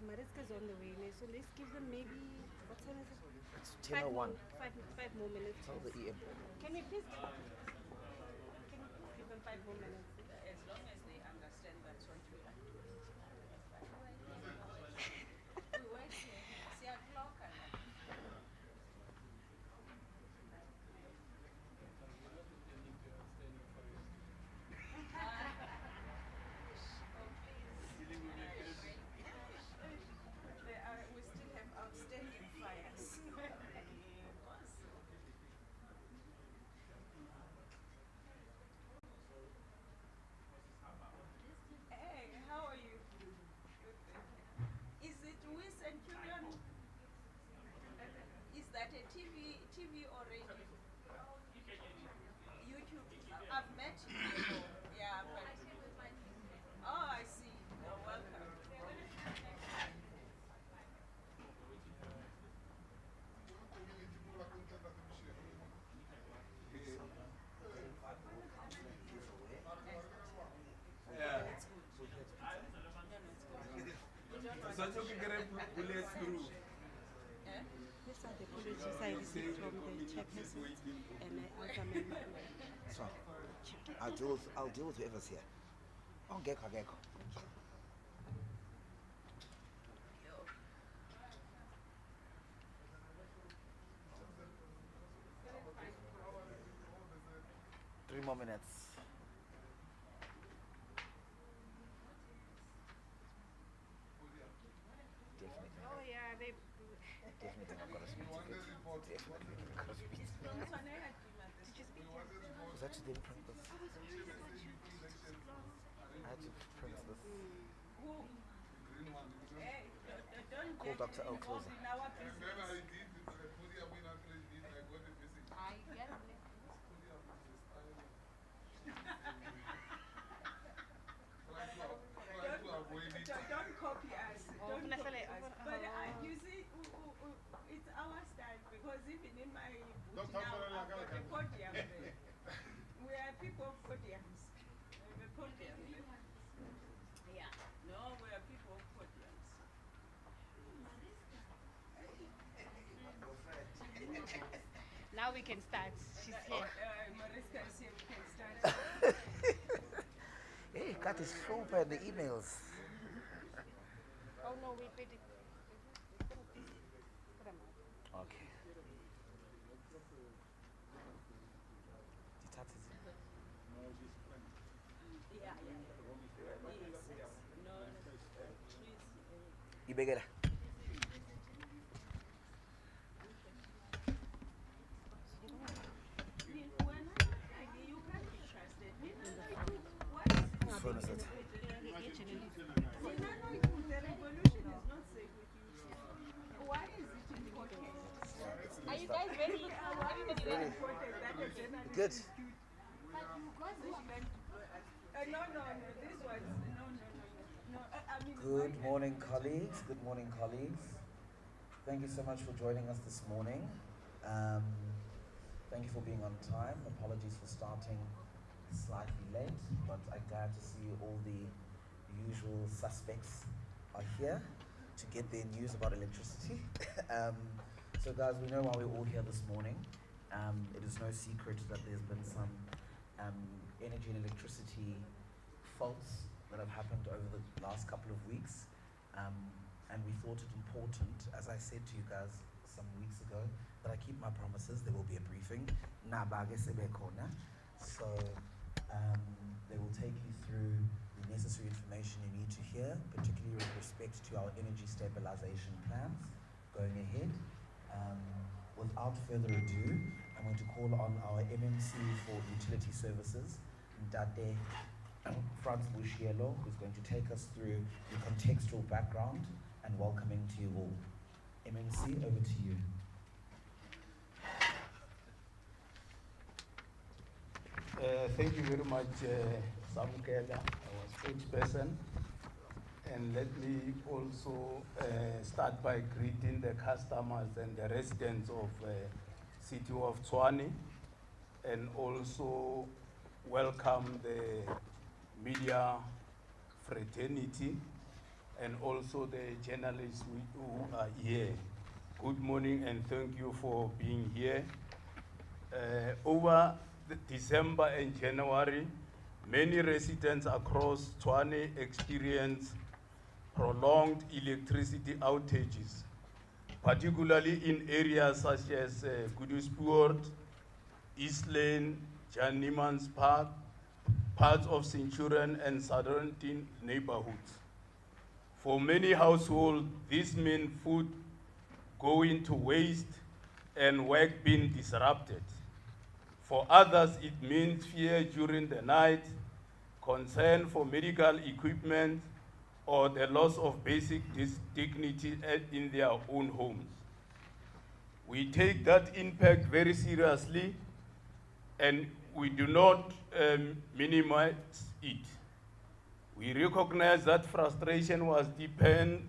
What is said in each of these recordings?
Mariska's on the way, so let's give them maybe, what time is it? It's 10:01. Five more minutes. Tell the EM. Can we please give them 5 more minutes? As long as they understand that's what we are doing. We wait here. See a clock and we still have outstanding fires. Hey, how are you? Good, thank you. Is it Wiz and Kentron? Is that a TV or radio? YouTube. I've met you before. Yeah, but. Oh, I see. You're welcome. 5 more minutes. Yeah. That's good. No, no, it's good. You don't want Such to a great bullet through. Eh? These are the apologies I received from the chairperson and other members. So, I'll deal with whoever's here. Oh, Gecko. Yo. 3 more minutes. Definitely. Oh yeah, they. Definitely I've got a speed ticket. Definitely I've got a speed ticket. From Tshwane, Did you speak to them? Was that you didn't print this? I was worried about you. I had to print this. who? Hey, don't Call get Dr. L. involved Closer. in our business. I get it. Don't copy us. Oh, Don't copy definitely. us. But you see, it's our style because even in my book now, I've got a podium there. We are people of podiums. We have a podium there. Yeah. No, we are people of podiums. Now we can start. She's here. Mariska is here. We can start. Hey, cut his proper in the emails. Oh no, wait. Okay. Die Tat ist- Yeah. Yes. No, please. Ibegela. You can't be trusted. What? Phone is it? The revolution is not safe with you. Why is it important? Are you guys ready? Why is it Ready. important that a journalist Good. should- No. This was no. I mean, Good morning, colleagues. Good morning, colleagues. Thank you so much for joining us this morning. Thank you for being on time. Apologies for starting slightly late, but I'm glad to see all the usual suspects are here to get their news about electricity. So guys, we know why we're all here this morning. It is no secret that there's been some energy and electricity faults that have happened over the last couple of weeks. And we thought it important, as I said to you guys some weeks ago, that I keep my promises. There will be a briefing. So they will take you through the necessary information you need to hear, particularly with respect to our energy stabilization plans going ahead. Without further ado, I'm going to call on our MMC for Utility Services, Ndate Franz Bushielo, who's going to take us through the contextual background and welcoming to you all. MMC, over to you. Thank you very much, Samukela, our spokesperson. And let me also start by greeting the customers and the residents of City of Tshwane, and also welcome the media fraternity and also the journalists who are here. Good morning and thank you for being here. Over December and January, many residents across Tshwane experienced prolonged electricity outages, particularly in areas such as Kuduspoort, East Lane, Jan Niemans Park, parts of Centurion and Southern neighborhoods. For many households, this means food going to waste and work being disrupted. For others, it means fear during the night, concern for medical equipment, or the loss of basic dignity in their own homes. We take that impact very seriously, and we do not minimize it. We recognize that frustration was deepened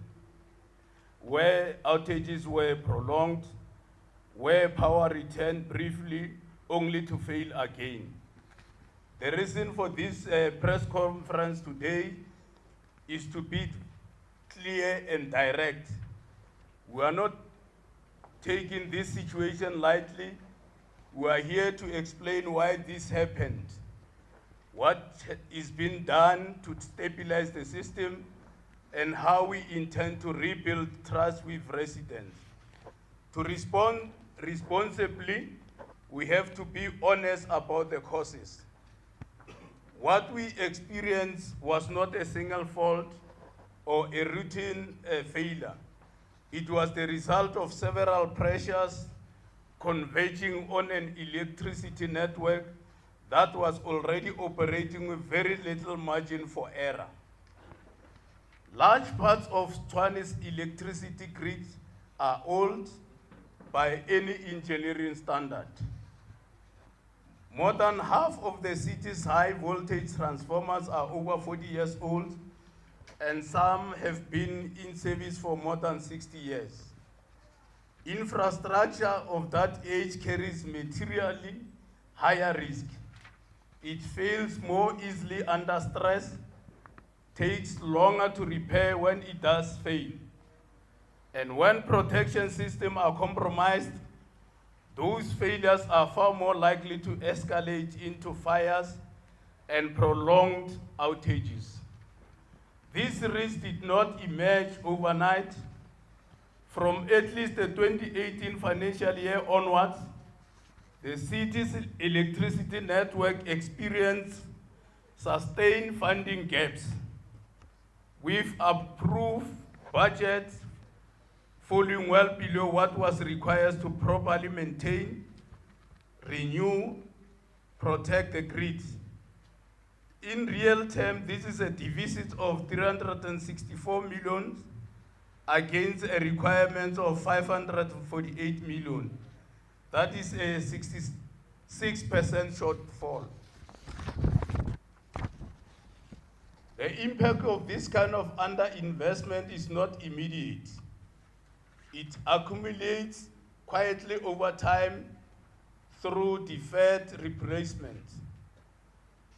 where outages were prolonged, where power returned briefly only to fail again. The reason for this press conference today is to be clear and direct. We are not taking this situation lightly. We are here to explain why this happened, what is being done to stabilize the system, and how we intend to rebuild trust with residents. To respond responsibly, we have to be honest about the causes. What we experienced was not a single fault or a routine failure. It was the result of several pressures converging on an electricity network that was already operating with very little margin for error. Large parts of Tshwane's electricity grids are old by any engineering standard. More than half of the city's high voltage transformers are over 40 years old, and some have been in service for more than 60 years. Infrastructure of that age carries materially higher risk. It fails more easily under stress, takes longer to repair when it does fail. And when protection systems are compromised, those failures are far more likely to escalate into fires and prolonged outages. This risk did not emerge overnight. From at least the 2018 financial year onwards, the city's electricity network experienced sustained funding gaps, with approved budgets falling well below what was required to properly maintain, renew, protect the grid. In real terms, this is a deficit of 364 million against a requirement of 548 million. That is a 66% shortfall. The impact of this kind of underinvestment is not immediate. It accumulates quietly over time through deferred replacement.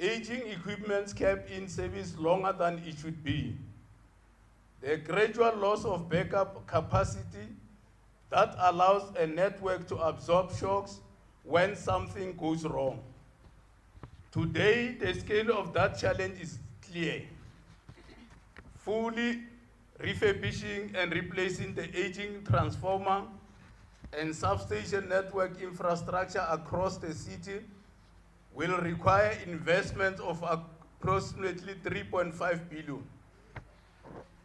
Aging equipment kept in service longer than it should be. The gradual loss of backup capacity that allows a network to absorb shocks when something goes wrong. Today, the scale of that challenge is clear. Fully refurbishing and replacing the aging transformer and substation network infrastructure across the city will require investment of approximately 3.5 billion,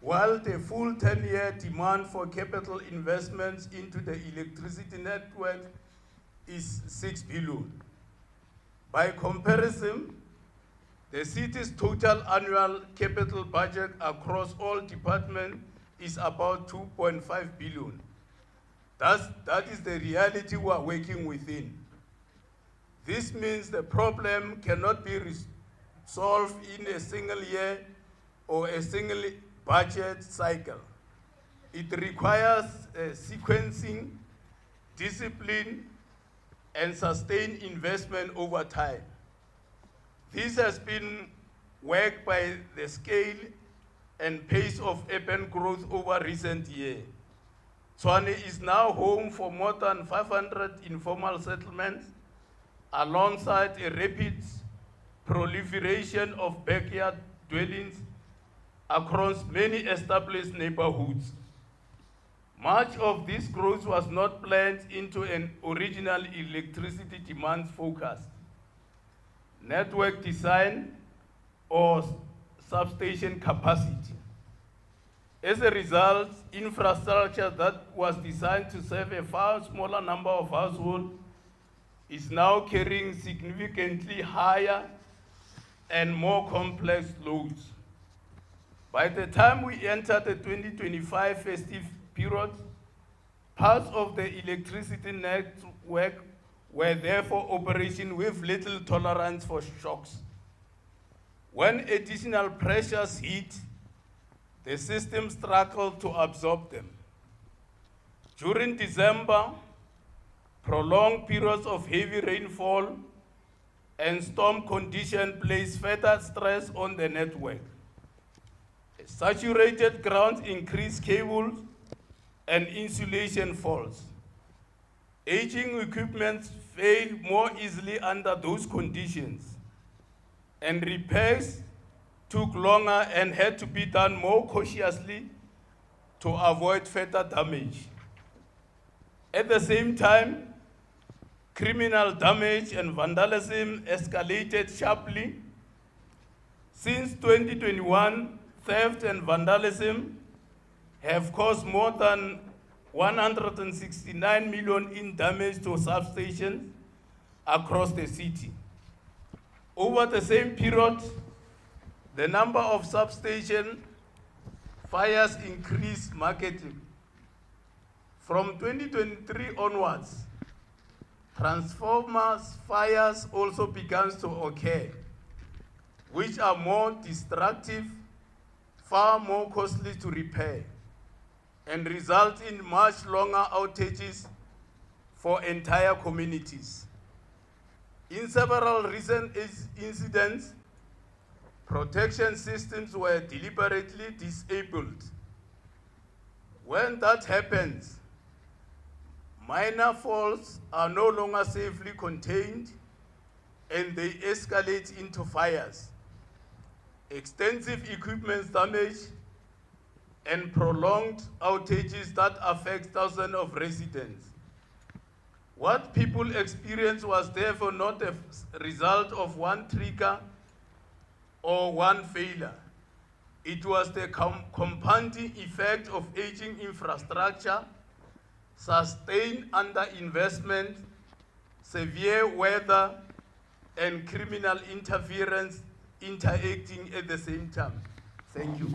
while the full 10-year demand for capital investments into the electricity network is 6 billion. By comparison, the city's total annual capital budget across all departments is about 2.5 billion. That is the reality we are working within. This means the problem cannot be solved in a single year or a single budget cycle. It requires sequencing, discipline, and sustained investment over time. This has been work by the scale and pace of urban growth over recent years. Tshwane is now home for more than 500 informal settlements, alongside a rapid proliferation of backyard dwellings across many established neighborhoods. Much of this growth was not planned into an original electricity demand focus, network design, or substation capacity. As a result, infrastructure that was designed to serve a far smaller number of households is now carrying significantly higher and more complex loads. By the time we enter the 2025 festive period, parts of the electricity network were therefore operating with little tolerance for shocks. When additional pressures hit, the system struggled to absorb them. During December, prolonged periods of heavy rainfall and storm conditions placed further stress on the network. Saturated ground increased cables and insulation faults. Aging equipment failed more easily under those conditions, and repairs took longer and had to be done more cautiously to avoid further damage. At the same time, criminal damage and vandalism escalated sharply. Since 2021, theft and vandalism have caused more than 169 million in damage to substations across the city. Over the same period, the number of substation fires increased markedly. From 2023 onwards, transformers fires also began to occur, which are more destructive, far more costly to repair, and result in much longer outages for entire communities. In several recent incidents, protection systems were deliberately disabled. When that happens, minor faults are no longer safely contained and they escalate into fires, extensive equipment damage, and prolonged outages that affect thousands of residents. What people experienced was therefore not a result of one trigger or one failure. It was the compounding effect of aging infrastructure, sustained underinvestment, severe weather, and criminal interference interacting at the same time. Thank you.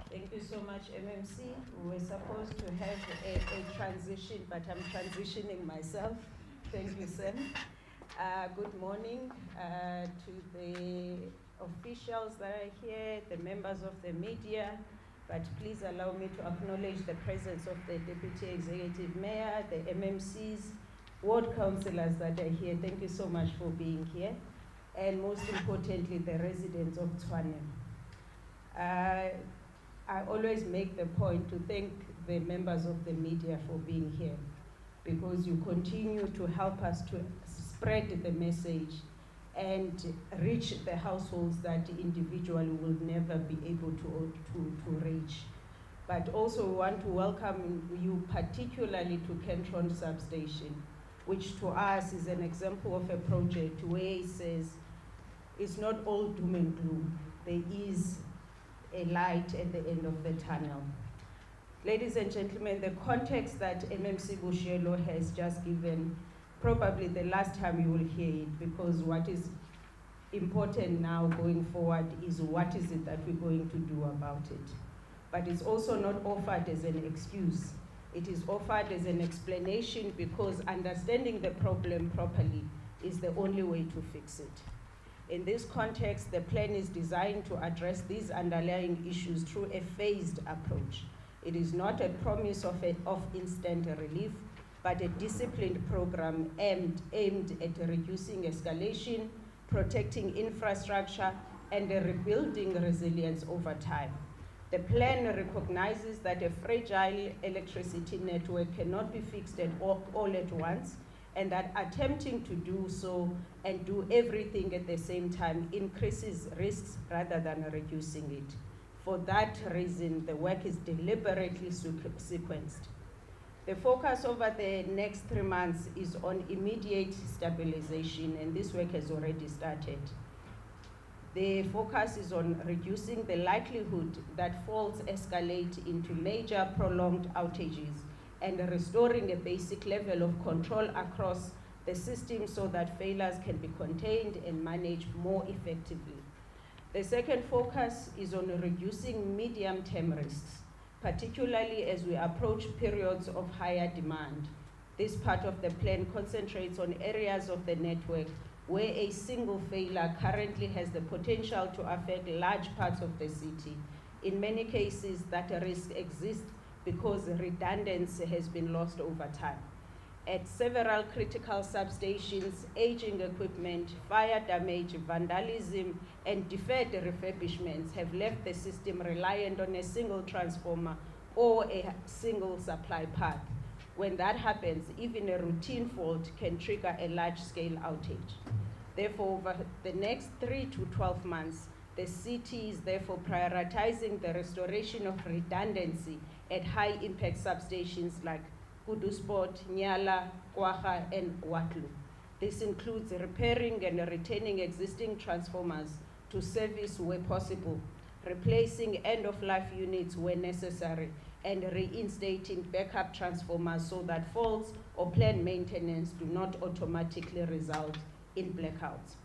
Thank you so much, MMC. We were supposed to have a transition, but I'm transitioning myself. Thank you, Sam. Good morning to the officials that are here, the members of the media, but please allow me to acknowledge the presence of the Deputy Executive Mayor, the MMCs, ward councillors that are here. Thank you so much for being here. And most importantly, the residents of Tshwane. I always make the point to thank the members of the media for being here, because you continue to help us to spread the message and reach the households that individually will never be able to reach. But also we want to welcome you particularly to Kentron Substation, which to us is an example of a project where it says it's not all doom and gloom. There is a light at the end of the tunnel. Ladies and gentlemen, the context that MMC Bushielo has just given, probably the last time you will hear it, because what is important now going forward is what is it that we're going to do about it. But it's also not offered as an excuse. It is offered as an explanation, because understanding the problem properly is the only way to fix it. In this context, the plan is designed to address these underlying issues through a phased approach. It is not a promise of instant relief, but a disciplined program aimed at reducing escalation, protecting infrastructure, and rebuilding resilience over time. The plan recognizes that a fragile electricity network cannot be fixed all at once, and that attempting to do so and do everything at the same time increases risks rather than reducing it. For that reason, the work is deliberately sequenced. The focus over the next 3 months is on immediate stabilization, and this work has already started. The focus is on reducing the likelihood that faults escalate into major prolonged outages and restoring a basic level of control across the system so that failures can be contained and managed more effectively. The second focus is on reducing medium-term risks, particularly as we approach periods of higher demand. This part of the plan concentrates on areas of the network where a single failure currently has the potential to affect large parts of the city. In many cases, that risk exists because redundancy has been lost over time. At several critical substations, aging equipment, fire damage, vandalism, and deferred refurbishments have left the system reliant on a single transformer or a single supply path. When that happens, even a routine fault can trigger a large-scale outage. Therefore, over the next 3 to 12 months, the city is therefore prioritizing the restoration of redundancy at high-impact substations like Kudusport, Nyala, Kwaha, and Watlu. This includes repairing and retaining existing transformers to service where possible, replacing end-of-life units where necessary, and reinstating backup transformers so that faults or planned maintenance do not automatically result in blackouts.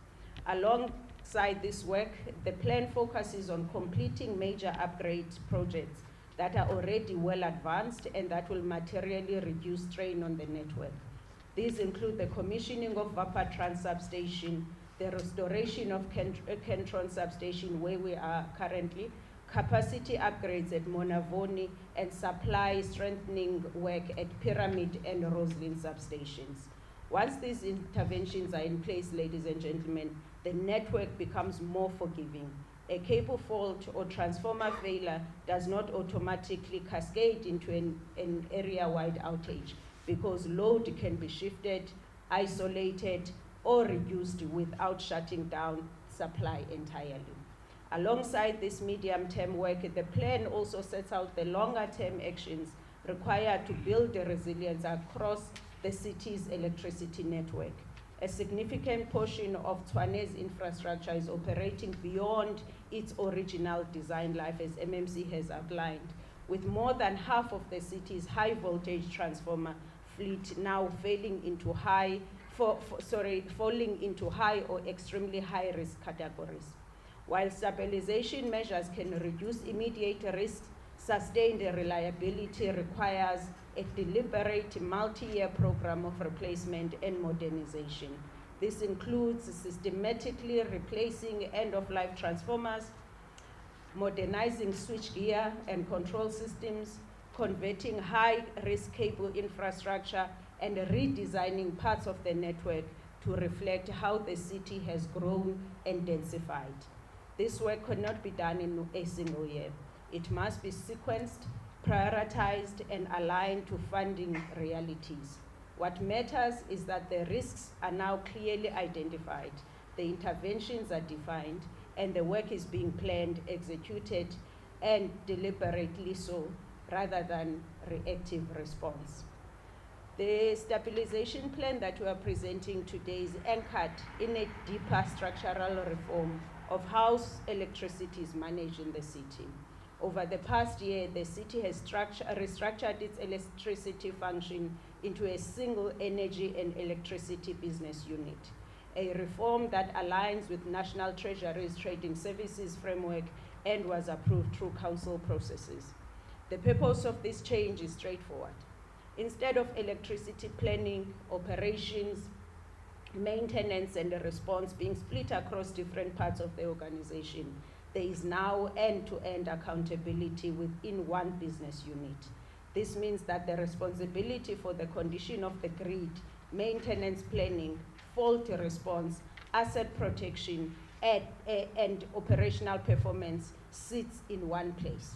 Alongside this work, the plan focuses on completing major upgrade projects that are already well advanced and that will materially reduce strain on the network. These include the commissioning of Kentron Substation, the restoration of Kentron Substation where we are currently, capacity upgrades at Monavoni, and supply strengthening work at Pyramid and Roslyn substations. Once these interventions are in place, ladies and gentlemen, the network becomes more forgiving. A cable fault or transformer failure does not automatically cascade into an area-wide outage because load can be shifted, isolated, or reduced without shutting down supply entirely. Alongside this medium-term work, the plan also sets out the longer-term actions required to build the resilience across the city's electricity network. A significant portion of Tshwane's infrastructure is operating beyond its original design life, as MMC has outlined, with more than half of the city's high-voltage transformer fleet now falling into high or extremely high-risk categories. While stabilization measures can reduce immediate risks, sustained reliability requires a deliberate multi-year program of replacement and modernization. This includes systematically replacing end-of-life transformers, modernizing switchgear and control systems, converting high-risk cable infrastructure, and redesigning parts of the network to reflect how the city has grown and densified. This work cannot be done in a single year. It must be sequenced, prioritized, and aligned to funding realities. What matters is that the risks are now clearly identified, the interventions are defined, and the work is being planned, executed, and deliberately so, rather than reactive response. The stabilization plan that we are presenting today is anchored in a deeper structural reform of how electricity is managed in the city. Over the past year, the city has restructured its electricity function into a single energy and electricity business unit, a reform that aligns with National Treasury's Trading Services Framework and was approved through council processes. The purpose of this change is straightforward. Instead of electricity planning, operations, maintenance, and response being split across different parts of the organization, there is now end-to-end accountability within one business unit. This means that the responsibility for the condition of the grid, maintenance planning, fault response, asset protection, and operational performance sits in one place.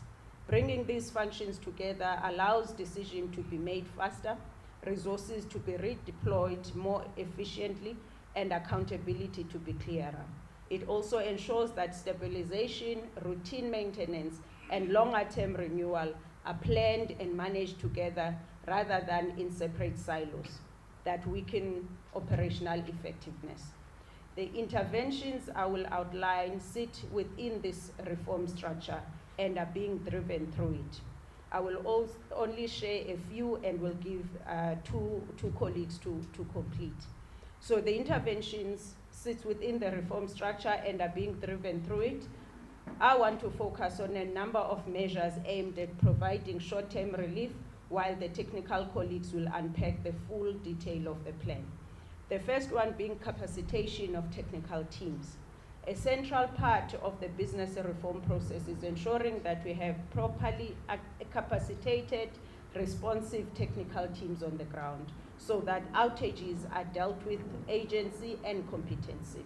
Bringing these functions together allows decision to be made faster, resources to be redeployed more efficiently, and accountability to be clearer. It also ensures that stabilization, routine maintenance, and longer-term renewal are planned and managed together rather than in separate silos that weaken operational effectiveness. The interventions I will outline sit within this reform structure and are being driven through it. I will also only share a few and will give two colleagues to complete. So the interventions sit within the reform structure and are being driven through it. I want to focus on a number of measures aimed at providing short-term relief, while the technical colleagues will unpack the full detail of the plan. The first one being capacitation of technical teams. A central part of the business reform process is ensuring that we have properly capacitated, responsive technical teams on the ground so that outages are dealt with agency and competency.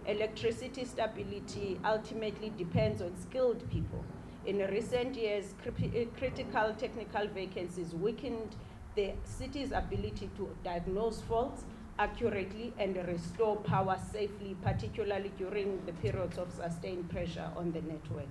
Electricity stability ultimately depends on skilled people. In recent years, critical technical vacancies weakened the city's ability to diagnose faults accurately and restore power safely, particularly during the periods of sustained pressure on the network.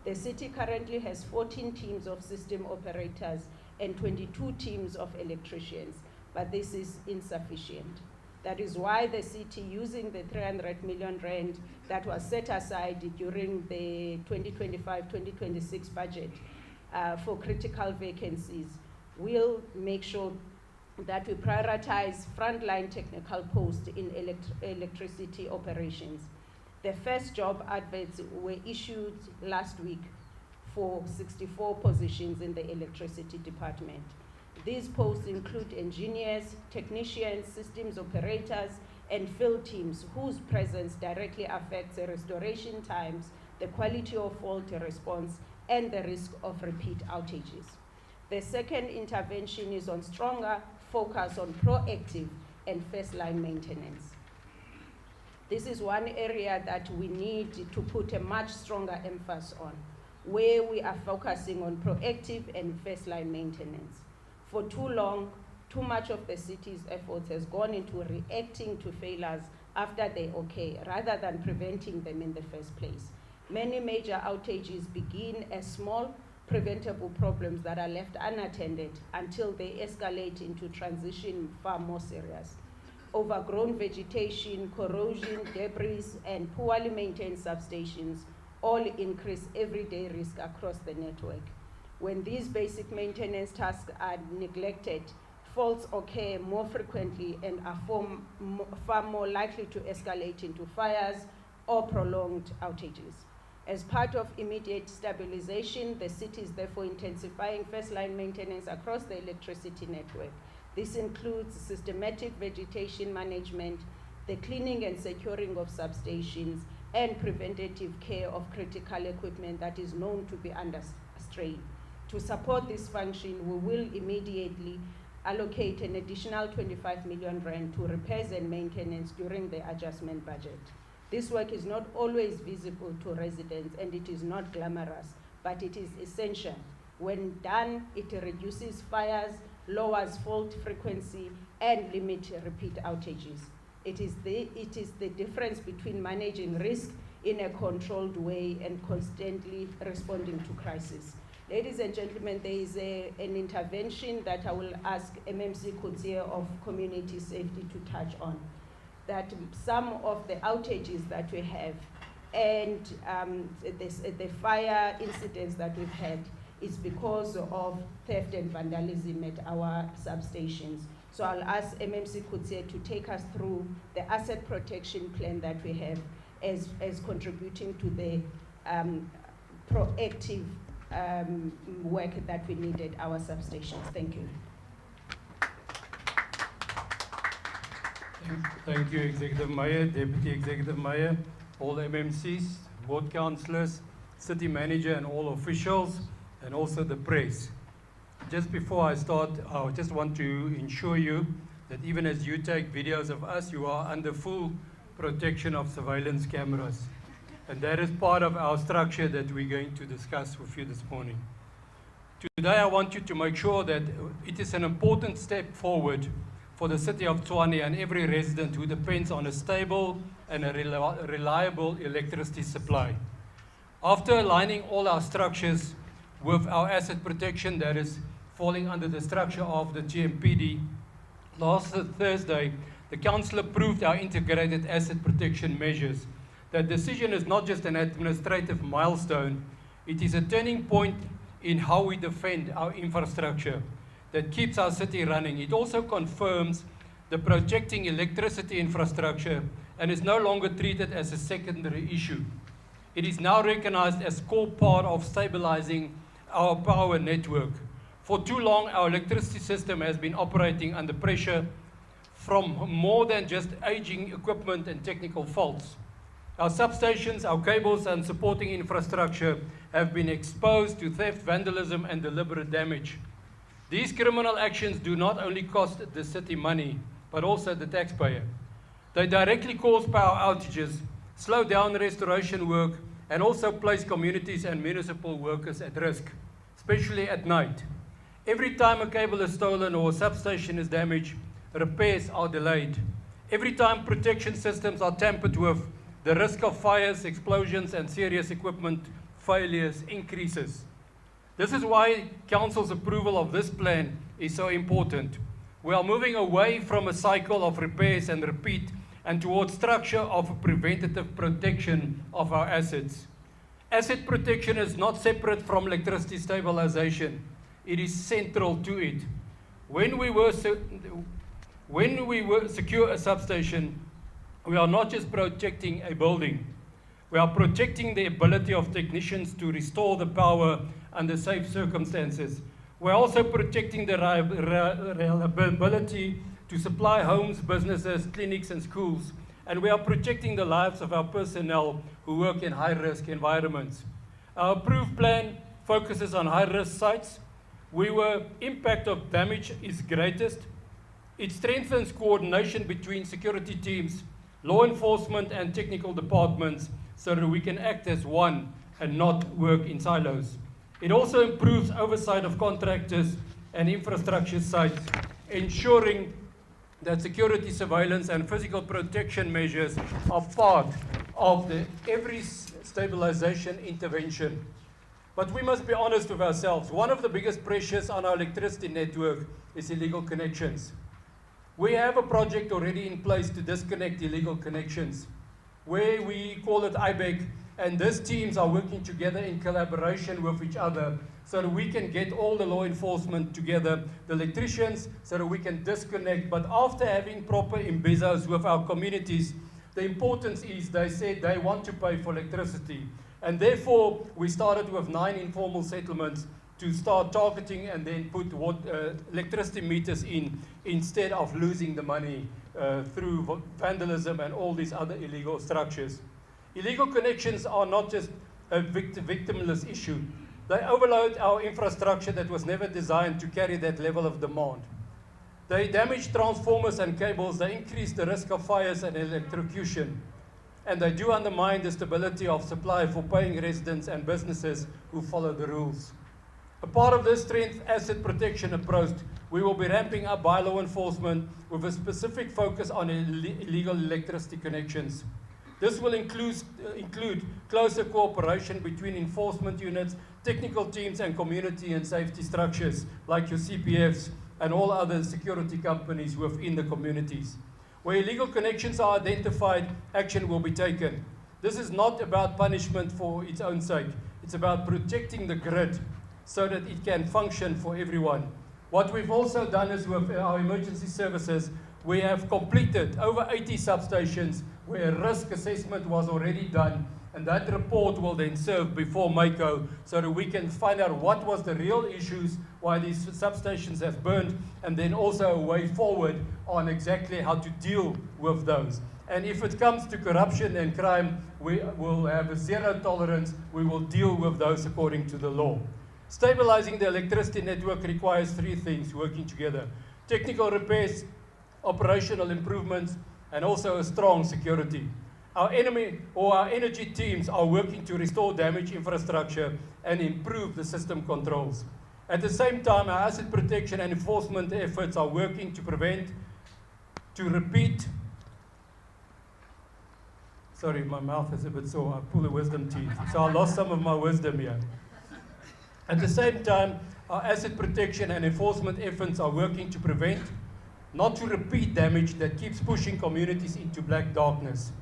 The city currently has 14 teams of system operators and 22 teams of electricians, but this is insufficient. That is why the city, using the 300 million rand that was set aside during the 2025-2026 budget for critical vacancies, will make sure that we prioritize frontline technical posts in electricity operations. The first job adverts were issued last week for 64 positions in the electricity department. These posts include engineers, technicians, systems operators, and field teams whose presence directly affects the restoration times, the quality of fault response, and the risk of repeat outages. The second intervention is on stronger focus on proactive and first-line maintenance. This is one area that we need to put a much stronger emphasis on, where we are focusing on proactive and first-line maintenance. For too long, too much of the city's efforts has gone into reacting to failures after they occur, rather than preventing them in the first place. Many major outages begin as small, preventable problems that are left unattended until they escalate into transition far more serious. Overgrown vegetation, corrosion, debris, and poorly maintained substations all increase everyday risk across the network. When these basic maintenance tasks are neglected, faults occur more frequently and are far more likely to escalate into fires or prolonged outages. As part of immediate stabilization, the city is therefore intensifying first-line maintenance across the electricity network. This includes systematic vegetation management, the cleaning and securing of substations, and preventative care of critical equipment that is known to be under strain. To support this function, we will immediately allocate an additional 25 million rand to repairs and maintenance during the adjustment budget. This work is not always visible to residents and it is not glamorous, but it is essential. When done, it reduces fires, lowers fault frequency, and limits repeat outages. It is the difference between managing risk in a controlled way and constantly responding to crisis. Ladies and gentlemen, there is an intervention that I will ask MMC Coetzee of Community Safety to touch on. That some of the outages that we have and the fire incidents that we've had is because of theft and vandalism at our substations. So I'll ask MMC Coetzee to take us through the asset protection plan that we have as contributing to the proactive work that we need at our substations. Thank you. Thank you, Executive Mayor, Deputy Executive Mayor, all MMCs, Board Councillors, city manager and all officials, and also the press. Just before I start, I just want to ensure you that even as you take videos of us, you are under full protection of surveillance cameras. And that is part of our structure that we're going to discuss with you this morning. Today I want you to make sure that it is an important step forward for the city of Tshwane and every resident who depends on a stable and a reliable electricity supply. After aligning all our structures with our asset protection that is falling under the structure of the GMPD, last Thursday, the Council approved our integrated asset protection measures. That decision is not just an administrative milestone, it is a turning point in how we defend our infrastructure that keeps our city running. It also confirms the protecting electricity infrastructure and is no longer treated as a secondary issue. It is now recognized as core part of stabilizing our power network. For too long, our electricity system has been operating under pressure from more than just aging equipment and technical faults. Our substations, our cables and supporting infrastructure have been exposed to theft, vandalism and deliberate damage. These criminal actions do not only cost the city money, but also the taxpayer. They directly cause power outages, slow down restoration work, and also place communities and municipal workers at risk, especially at night. Every time a cable is stolen or a substation is damaged, repairs are delayed. Every time protection systems are tampered with, the risk of fires, explosions, and serious equipment failures increases. This is why Council's approval of this plan is so important. We are moving away from a cycle of repairs and repeat and towards structure of preventative protection of our assets. Asset protection is not separate from electricity stabilization. It is central to it. When we secure a substation, we are not just protecting a building. We are protecting the ability of technicians to restore the power under safe circumstances. We're also protecting the reliability to supply homes, businesses, clinics, and schools. And we are protecting the lives of our personnel who work in high-risk environments. Our approved plan focuses on high-risk sites where impact of damage is greatest. It strengthens coordination between security teams, law enforcement, and technical departments so that we can act as one and not work in silos. It also improves oversight of contractors and infrastructure sites, ensuring that security surveillance and physical protection measures are part of every stabilization intervention. But we must be honest with ourselves. One of the biggest pressures on our electricity network is illegal connections. We have a project already in place to disconnect illegal connections, where we call it IBEC, and these teams are working together in collaboration with each other so that we can get all the law enforcement together, the electricians, so that we can disconnect. But after having proper imbezos with our communities, the importance is they said they want to pay for electricity. And therefore, we started with 9 informal settlements to start targeting and then put electricity meters in instead of losing the money through vandalism and all these other illegal structures. Illegal connections are not just a victimless issue. They overload our infrastructure that was never designed to carry that level of demand. They damage transformers and cables, they increase the risk of fires and electrocution, and they do undermine the stability of supply for paying residents and businesses who follow the rules. A part of this strength asset protection approach, we will be ramping up by law enforcement with a specific focus on illegal electricity connections. This will include closer cooperation between enforcement units, technical teams, and community and safety structures like your CPFs and all other security companies within the communities. Where illegal connections are identified, action will be taken. This is not about punishment for its own sake. It's about protecting the grid so that it can function for everyone. What we've also done is with our emergency services, we have completed over 80 substations where risk assessment was already done, and that report will then serve before MACO so that we can find out what was the real issues, why these substations have burned, and then also a way forward on exactly how to deal with those. And if it comes to corruption and crime, we will have a zero tolerance. We will deal with those according to the law. Stabilizing the electricity network requires three things working together: technical repairs, operational improvements, and also a strong security. Our energy teams are working to restore damaged infrastructure and improve the system controls. At the same time, our asset protection and enforcement efforts are working to prevent, to repeat. Sorry, my mouth is a bit sore. I pull the wisdom teeth. So I lost some of my wisdom here. At the same time, our asset protection and enforcement efforts are working to prevent, not to repeat damage that keeps pushing communities into black darkness.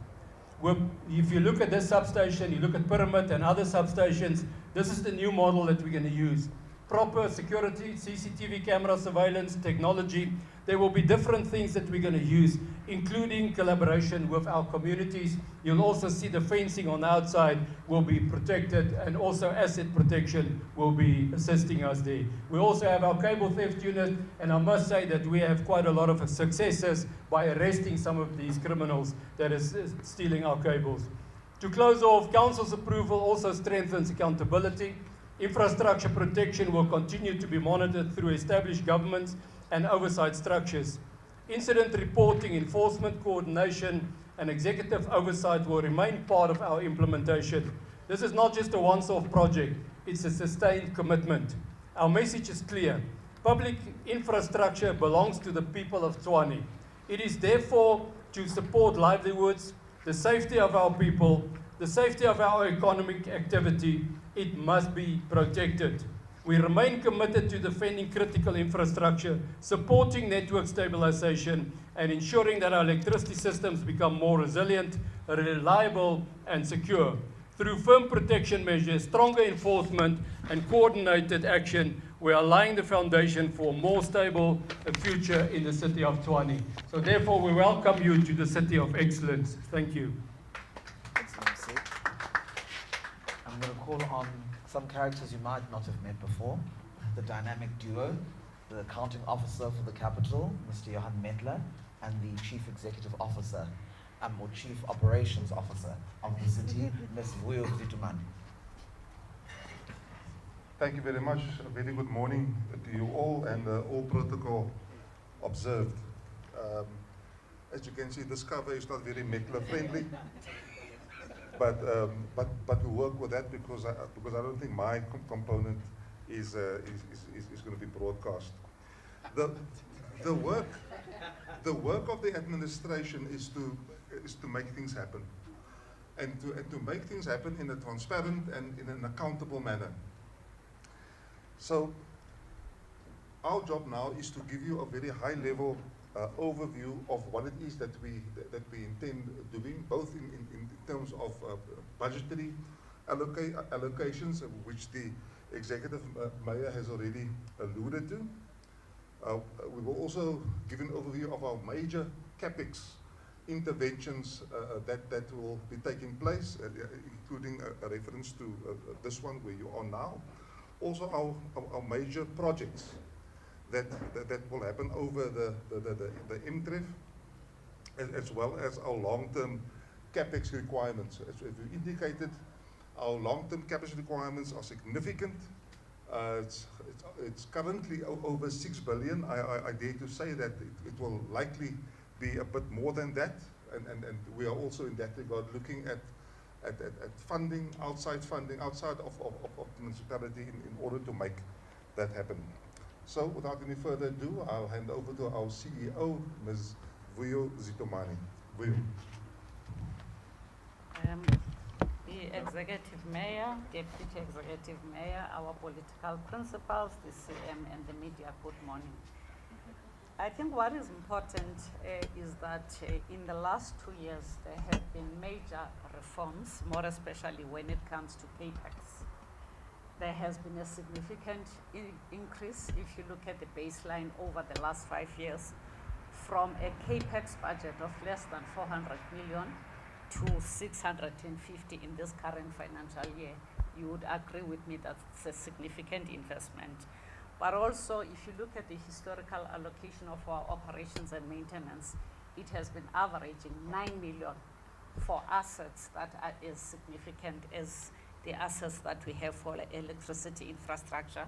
If you look at this substation, you look at Pyramid and other substations, this is the new model that we're going to use. Proper security, CCTV camera surveillance, technology. There will be different things that we're going to use, including collaboration with our communities. You'll also see the fencing on the outside will be protected, and also asset protection will be assisting us there. We also have our cable theft unit, and I must say that we have quite a lot of successes by arresting some of these criminals that is stealing our cables. To close off, Council's approval also strengthens accountability. Infrastructure protection will continue to be monitored through established governments and oversight structures. Incident reporting, enforcement coordination, and executive oversight will remain part of our implementation. This is not just a once-off project, it's a sustained commitment. Our message is clear. Public infrastructure belongs to the people of Tshwane. It is therefore to support livelihoods, the safety of our people, the safety of our economic activity. It must be protected. We remain committed to defending critical infrastructure, supporting network stabilization, and ensuring that our electricity systems become more resilient, reliable, and secure. Through firm protection measures, stronger enforcement, and coordinated action, we are laying the foundation for a more stable future in the city of Tshwane. So therefore, we welcome you to the City of Excellence. Thank you. I'm going to call on some characters you might not have met before. The dynamic duo, the accounting officer for the capital, Mr. Johan Metler, and the chief executive officer, or chief operations officer of the city, Ms. Vuyo Zitumani. Thank you very much. A very good morning to you all, and all protocol observed. As you can see, this cover is not very Metler friendly. But we work with that because I don't think my component is going to be broadcast. The work of the administration is to make things happen, and to make things happen in a transparent and in an accountable manner. So our job now is to give you a very high level overview of what it is that we intend doing, both in terms of budgetary allocations, which the executive mayor has already alluded to. We will also give an overview of our major capex interventions that will be taking place, including a reference to this one where you are now. Also our major projects that will happen over the MTREF, as well as our long-term capex requirements. As we indicated, our long-term capex requirements are significant. It's currently over 6 billion. I dare to say that it will likely be a bit more than that, and we are also in that regard looking at funding, outside of the municipality in order to make that happen. So without any further ado, I'll hand over to our CEO, Ms. Vuyo Zitumani. Vuyo. The Executive Mayor, Deputy Executive Mayor, our political principals, the CM, and the media, good morning. I think what is important is that in the last 2 years, there have been major reforms, more especially when it comes to CAPEX. There has been a significant increase, if you look at the baseline over the last 5 years, from a CAPEX budget of less than 400 million to 650 in this current financial year. You would agree with me that it's a significant investment. But also, if you look at the historical allocation of our operations and maintenance, it has been averaging 9 million for assets that are as significant as the assets that we have for electricity infrastructure.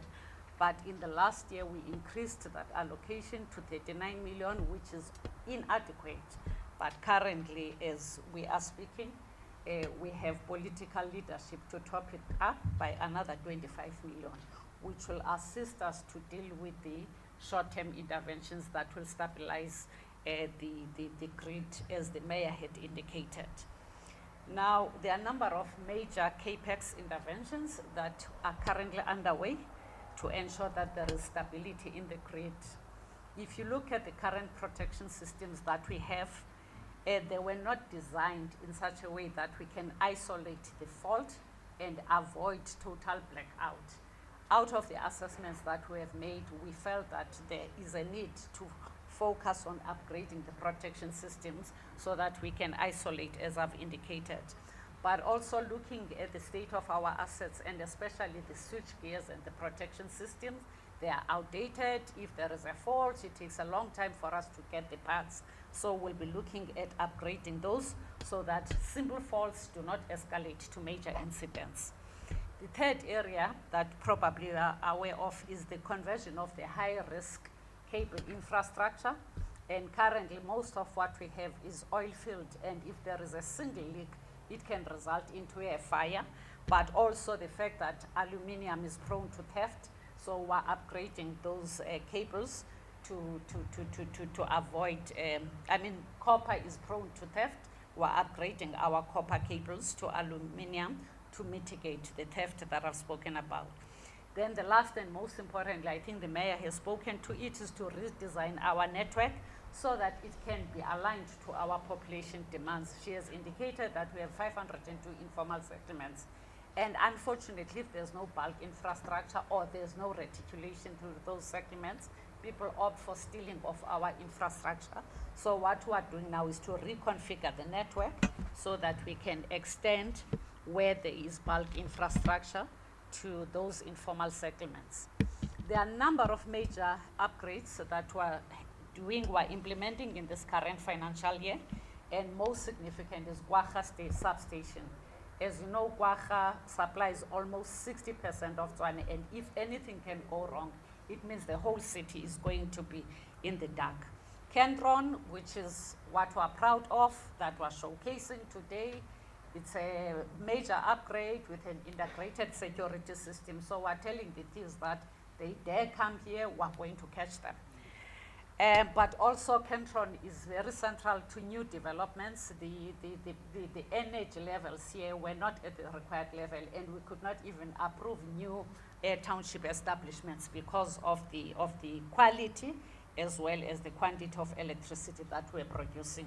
But in the last year, we increased that allocation to 39 million, which is inadequate. But currently, as we are speaking, we have political leadership to top it up by another 25 million, which will assist us to deal with the short-term interventions that will stabilize the grid, as the mayor had indicated. Now, there are a number of major CAPEX interventions that are currently underway to ensure that there is stability in the grid. If you look at the current protection systems that we have, they were not designed in such a way that we can isolate the fault and avoid total blackout. Out of the assessments that we have made, we felt that there is a need to focus on upgrading the protection systems so that we can isolate, as I've indicated. But also looking at the state of our assets, and especially the switch gears and the protection systems, they are outdated. If there is a fault, it takes a long time for us to get the parts. So we'll be looking at upgrading those so that simple faults do not escalate to major incidents. The third area that probably you are aware of is the conversion of the high-risk cable infrastructure. And currently, most of what we have is oil-filled, and if there is a single leak, it can result into a fire, but also the fact that aluminium is prone to theft. So we're upgrading those cables to avoid, copper is prone to theft. We're upgrading our copper cables to aluminium to mitigate the theft that I've spoken about. Then the last and most importantly, I think the mayor has spoken to it, is to redesign our network so that it can be aligned to our population demands. She has indicated that we have 502 informal settlements. And unfortunately, if there's no bulk infrastructure or there's no reticulation to those settlements, people opt for stealing of our infrastructure. So what we are doing now is to reconfigure the network so that we can extend where there is bulk infrastructure to those informal settlements. There are a number of major upgrades that we're implementing in this current financial year, and most significant is Kwaga State Substation. As you know, Kwaga supplies almost 60% of Tswane, and if anything can go wrong, it means the whole city is going to be in the dark. Kentron, which is what we're proud of, that we're showcasing today, it's a major upgrade with an integrated security system. So we're telling the thieves that they dare come here, we're going to catch them. But also Kentron is very central to new developments. The energy levels here were not at the required level, and we could not even approve new township establishments because of the quality as well as the quantity of electricity that we're producing.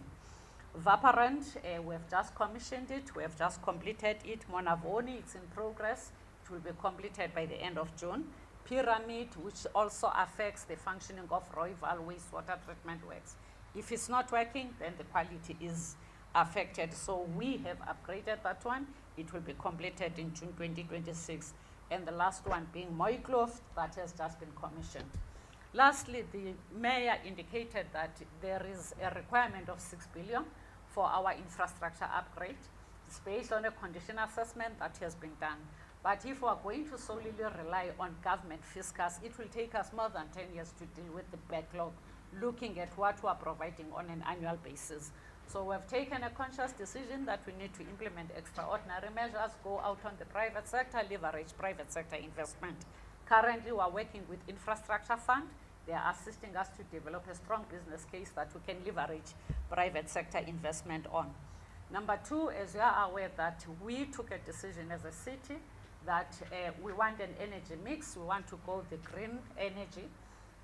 Vaporant, we have just commissioned it, we have just completed it. Monavoni, it's in progress. It will be completed by the end of June. Pyramid, which also affects the functioning of Royval wastewater treatment works. If it's not working, then the quality is affected. So we have upgraded that one. It will be completed in June 2026. And the last one being Mooikloof, that has just been commissioned. Lastly, the mayor indicated that there is a requirement of 6 billion for our infrastructure upgrade. It's based on a condition assessment that has been done. But if we are going to solely rely on government fiscus, it will take us more than 10 years to deal with the backlog, looking at what we are providing on an annual basis. So we have taken a conscious decision that we need to implement extraordinary measures, go out on the private sector, leverage private sector investment. Currently, we are working with Infrastructure Fund. They are assisting us to develop a strong business case that we can leverage private sector investment on. Number two, as you are aware that we took a decision as a city that we want an energy mix. We want to go the green energy.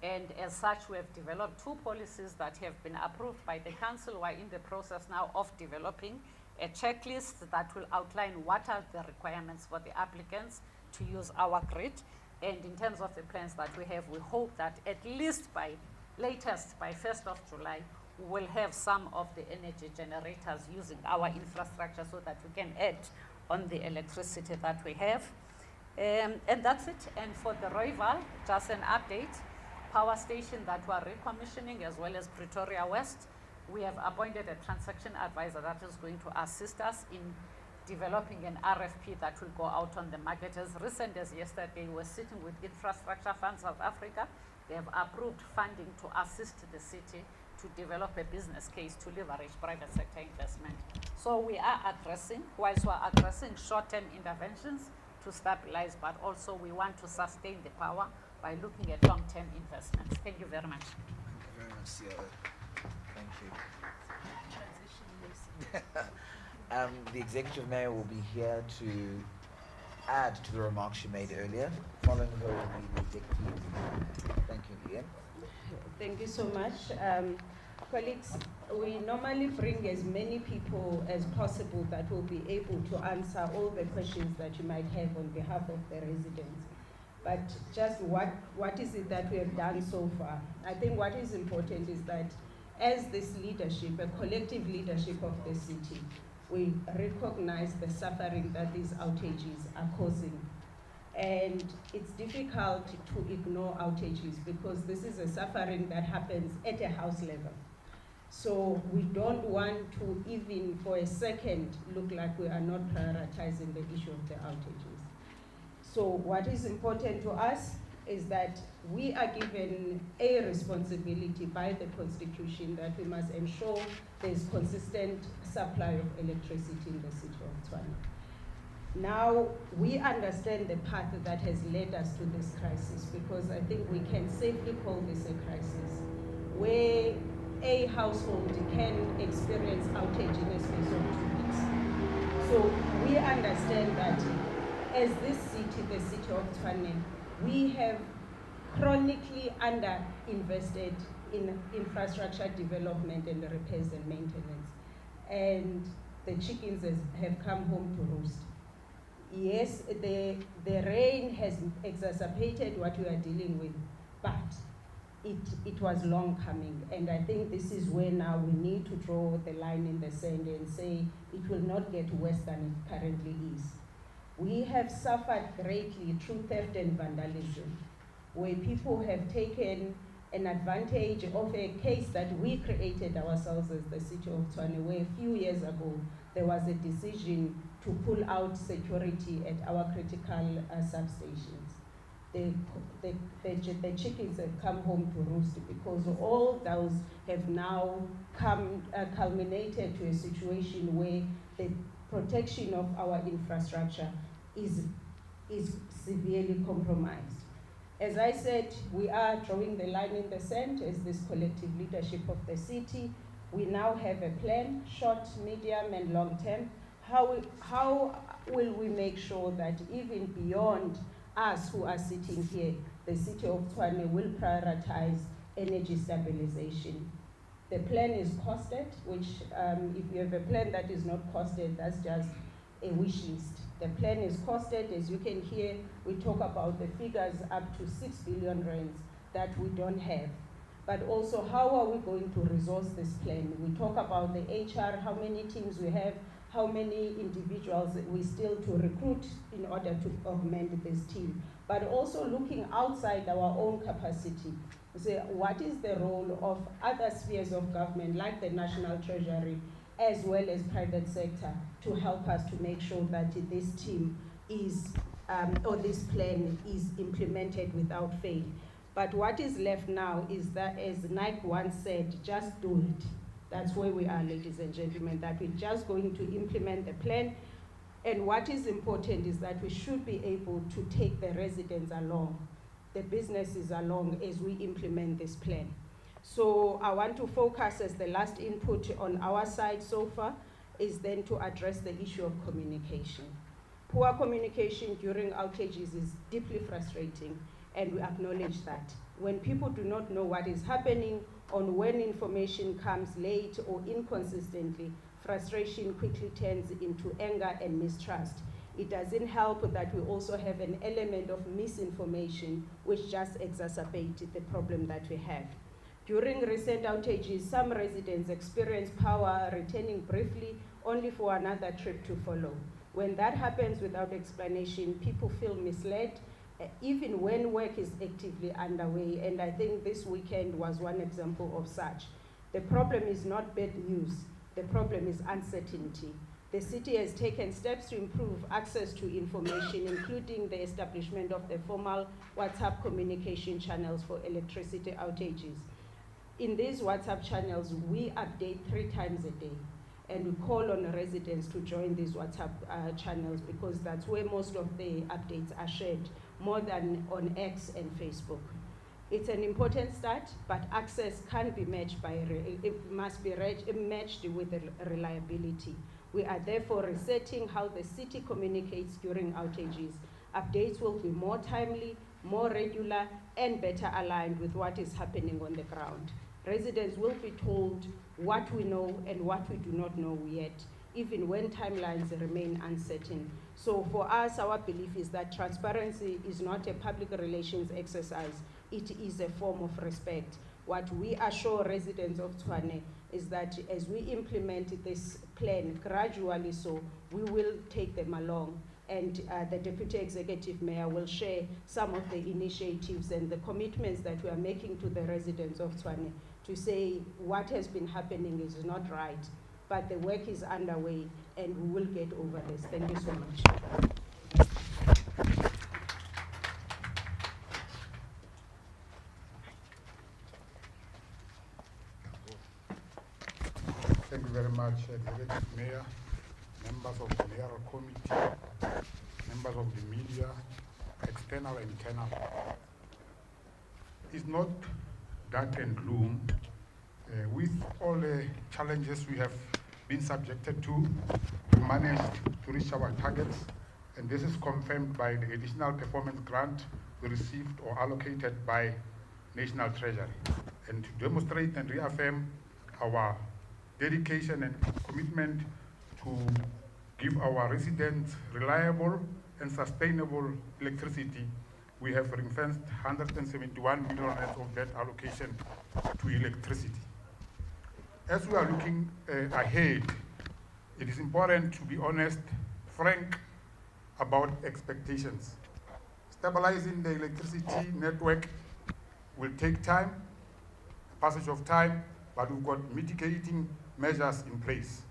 And as such, we have developed two policies that have been approved by the council. We're in the process now of developing a checklist that will outline what are the requirements for the applicants to use our grid. And in terms of the plans that we have, we hope that at least latest by 1st of July, we will have some of the energy generators using our infrastructure so that we can add on the electricity that we have. And that's it. And for the Royval, just an update, power station that we're recommissioning as well as Pretoria West. We have appointed a transaction advisor that is going to assist us in developing an RFP that will go out on the market. As recent as yesterday, we were sitting with Infrastructure Fund South Africa. They have approved funding to assist the city to develop a business case to leverage private sector investment. So we are addressing, whilst we are addressing short-term interventions to stabilize, but also we want to sustain the power by looking at long-term investments. Thank you very much. Thank you very much, COO. Thank you. The executive mayor will be here to add to the remarks she made earlier. Following her will be the executive. Thank you, Ian. Thank you so much. Colleagues, we normally bring as many people as possible that will be able to answer all the questions that you might have on behalf of the residents. But just what is it that we have done so far? I think what is important is that as this leadership, a collective leadership of the city, we recognize the suffering that these outages are causing. And it's difficult to ignore outages because this is a suffering that happens at a house level. So we don't want to even for a second look like we are not prioritizing the issue of the outages. So what is important to us is that we are given a responsibility by the Constitution that we must ensure there's consistent supply of electricity in the city of Tshwane. Now, we understand the path that has led us to this crisis because I think we can safely call this a crisis where a household can experience outage in a space of 2 weeks. So we understand that as this city, the city of Tshwane, we have chronically underinvested in infrastructure development and repairs and maintenance. And the chickens have come home to roost. Yes, the rain has exacerbated what we are dealing with, but it was long coming. And I think this is where now we need to draw the line in the sand and say it will not get worse than it currently is. We have suffered greatly through theft and vandalism, where people have taken an advantage of a case that we created ourselves as the city of Tshwane, where a few years ago there was a decision to pull out security at our critical substations. The chickens have come home to roost because all those have now culminated to a situation where the protection of our infrastructure is severely compromised. As I said, we are drawing the line in the sand as this collective leadership of the city. We now have a plan, short, medium, and long term. How will we make sure that even beyond us who are sitting here, the city of Tshwane will prioritize energy stabilization? The plan is costed, which if you have a plan that is not costed, that's just a wish list. The plan is costed. As you can hear, we talk about the figures up to 6 billion rands that we don't have. But also, how are we going to resource this plan? We talk about the HR, how many teams we have, how many individuals we still to recruit in order to augment this team. But also looking outside our own capacity. So what is the role of other spheres of government, like the National Treasury, as well as private sector, to help us to make sure that this team is, or this plan is implemented without fail. But what is left now is that, as Nike once said, just do it. That's where we are, ladies and gentlemen, that we're just going to implement the plan. And what is important is that we should be able to take the residents along, the businesses along as we implement this plan. So I want to focus as the last input on our side so far is then to address the issue of communication. Poor communication during outages is deeply frustrating, and we acknowledge that. When people do not know what is happening, on when information comes late or inconsistently, frustration quickly turns into anger and mistrust. It doesn't help that we also have an element of misinformation which just exacerbates the problem that we have. During recent outages, some residents experience power returning briefly only for another trip to follow. When that happens without explanation, people feel misled, even when work is actively underway, and I think this weekend was one example of such. The problem is not bad news. The problem is uncertainty. The city has taken steps to improve access to information, including the establishment of the formal WhatsApp communication channels for electricity outages. In these WhatsApp channels, we update 3 times a day, and we call on residents to join these WhatsApp channels because that's where most of the updates are shared, more than on X and Facebook. It's an important start, but access can be matched it must be matched with reliability. We are therefore resetting how the city communicates during outages. Updates will be more timely, more regular, and better aligned with what is happening on the ground. Residents will be told what we know and what we do not know yet, even when timelines remain uncertain. So for us, our belief is that transparency is not a public relations exercise. It is a form of respect. What we assure residents of Tshwane is that as we implement this plan gradually, so we will take them along, and the Deputy Executive Mayor will share some of the initiatives and the commitments that we are making to the residents of Tshwane to say what has been happening is not right, but the work is underway and we will get over this. Thank you so much. Thank you very much, Executive Mayor, members of the Mayoral Committee, members of the media, external and internal. It's not dark and gloom. With all the challenges we have been subjected to, we managed to reach our targets, and this is confirmed by the additional performance grant we received or allocated by National Treasury. And to demonstrate and reaffirm our dedication and commitment to give our residents reliable and sustainable electricity, we have ring-fenced 171 million of that allocation to electricity. As we are looking ahead, it is important to be honest, frank about expectations. Stabilizing the electricity network will take time, passage of time, but we've got mitigating measures in place.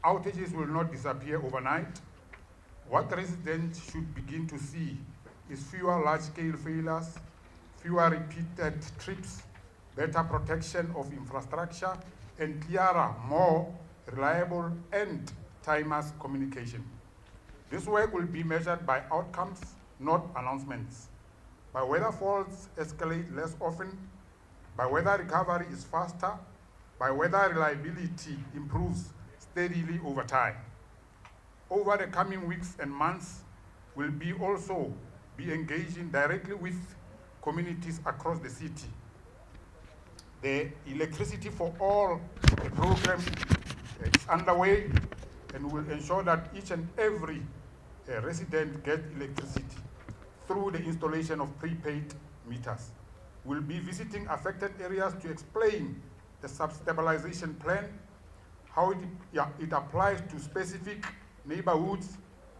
Outages will not disappear overnight. What residents should begin to see is fewer large-scale failures, fewer repeated trips, better protection of infrastructure, and clearer, more reliable and timeless communication. This work will be measured by outcomes, not announcements, by whether faults escalate less often, by whether recovery is faster, by whether reliability improves steadily over time. Over the coming weeks and months, we'll also be engaging directly with communities across the city. The Electricity for All program is underway and will ensure that each and every resident gets electricity through the installation of prepaid meters. We'll be visiting affected areas to explain the sub-stabilization plan, how it applies to specific neighborhoods,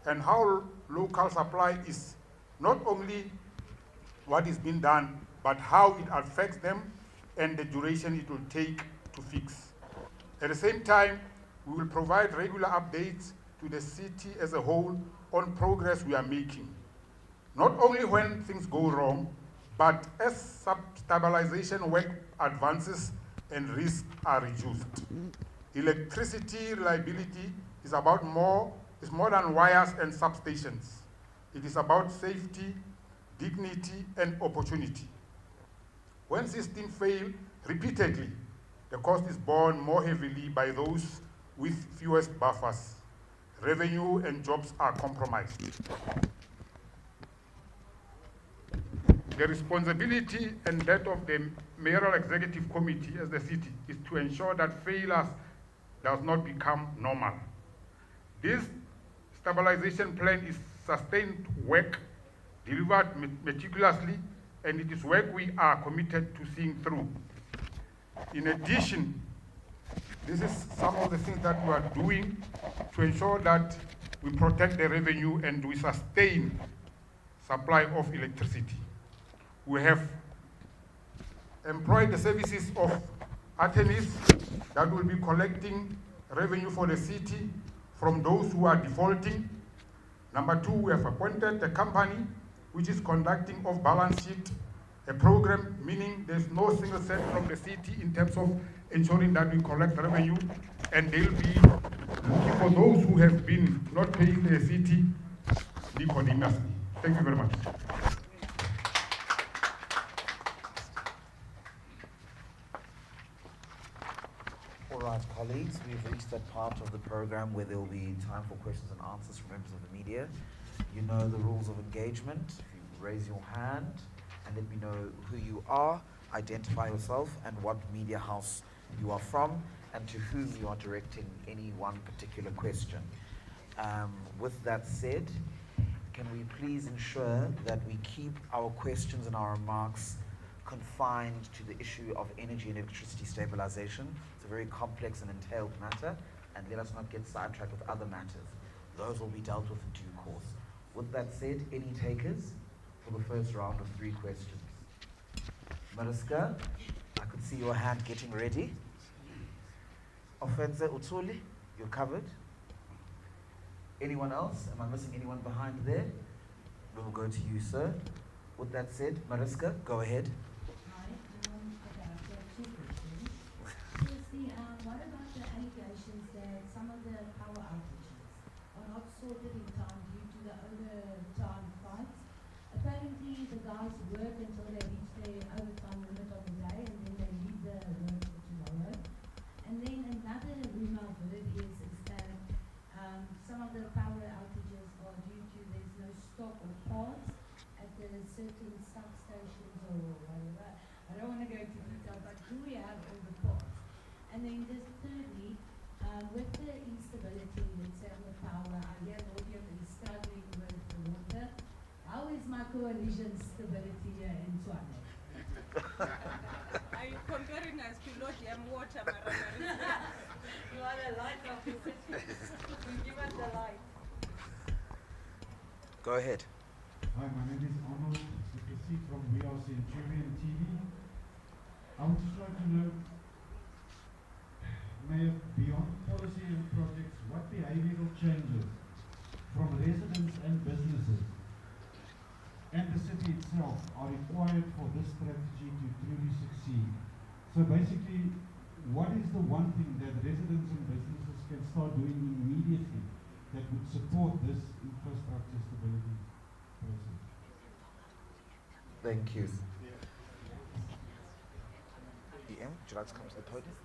and how local supply is not only what is being done, but how it affects them and the duration it will take to fix. At the same time, we will provide regular updates to the city as a whole on progress we are making. Not only when things go wrong, but as sub-stabilization work advances and risks are reduced. Electricity reliability is more than wires and substations. It is about safety, dignity, and opportunity. When systems fail repeatedly, the cost is borne more heavily by those with fewest buffers. Revenue and jobs are compromised. The responsibility and that of the Mayoral Executive Committee as the city is to ensure that failures does not become normal. This stabilization plan is sustained work delivered meticulously, and it is work we are committed to seeing through. In addition, this is some of the things that we are doing to ensure that we protect the revenue and we sustain supply of electricity. We have employed the services of attorneys that will be collecting revenue for the city from those who are defaulting. Number 2, we have appointed a company which is conducting off-balance sheet a program, meaning there's no single cent from the city in terms of ensuring that we collect revenue, and they'll be looking for those who have been not paying the city Nicodemously. Thank you very much. All right, colleagues, we've reached that part of the program where there will be time for questions and answers from members of the media. You know the rules of engagement. If you raise your hand and let me know who you are, identify yourself and what media house you are from, and to whom you are directing any one particular question. With that said, can we please ensure that we keep our questions and our remarks confined to the issue of energy and electricity stabilization? It's a very complex and entailed matter, and let us not get sidetracked with other matters. Those will be dealt with in due course. With that said, any takers for the first round of 3 questions? Mariska, I could see your hand getting ready. Ofenze Utsuli, you're covered. Anyone else? Am I missing anyone behind there? We'll go to you, sir. With that said, Mariska, go ahead. Hi, okay, I've got 2 questions. Firstly, what about the allegations that some of the power outages are not sorted in time due to the overtime fights? Apparently, the guys work until they reach their overtime limit of the day, and then they leave the work for tomorrow. And then another rumor I've heard is that some of the power outages are due to there's no stock or parts at the certain substations or whatever. I don't want to go into detail, but do we have all the parts? And then just thirdly, with the instability, let's say, on the power, I hear Nordium is struggling with the water. How is my coalition's stability here in Swane? Are you comparing us to Lodium water, Marana? You are the light of the city. You give us the light. Go ahead. Hi, my name is Arnold. You can see from We Are Centurion TV. I would just like to know, Mayor, beyond policy and projects, what behavioral changes from residents and businesses and the city itself are required for this strategy to truly succeed? So basically, what is the one thing that residents and businesses can start doing immediately that would support this infrastructure stability process? Thank you. EM, would you like to come to the podium?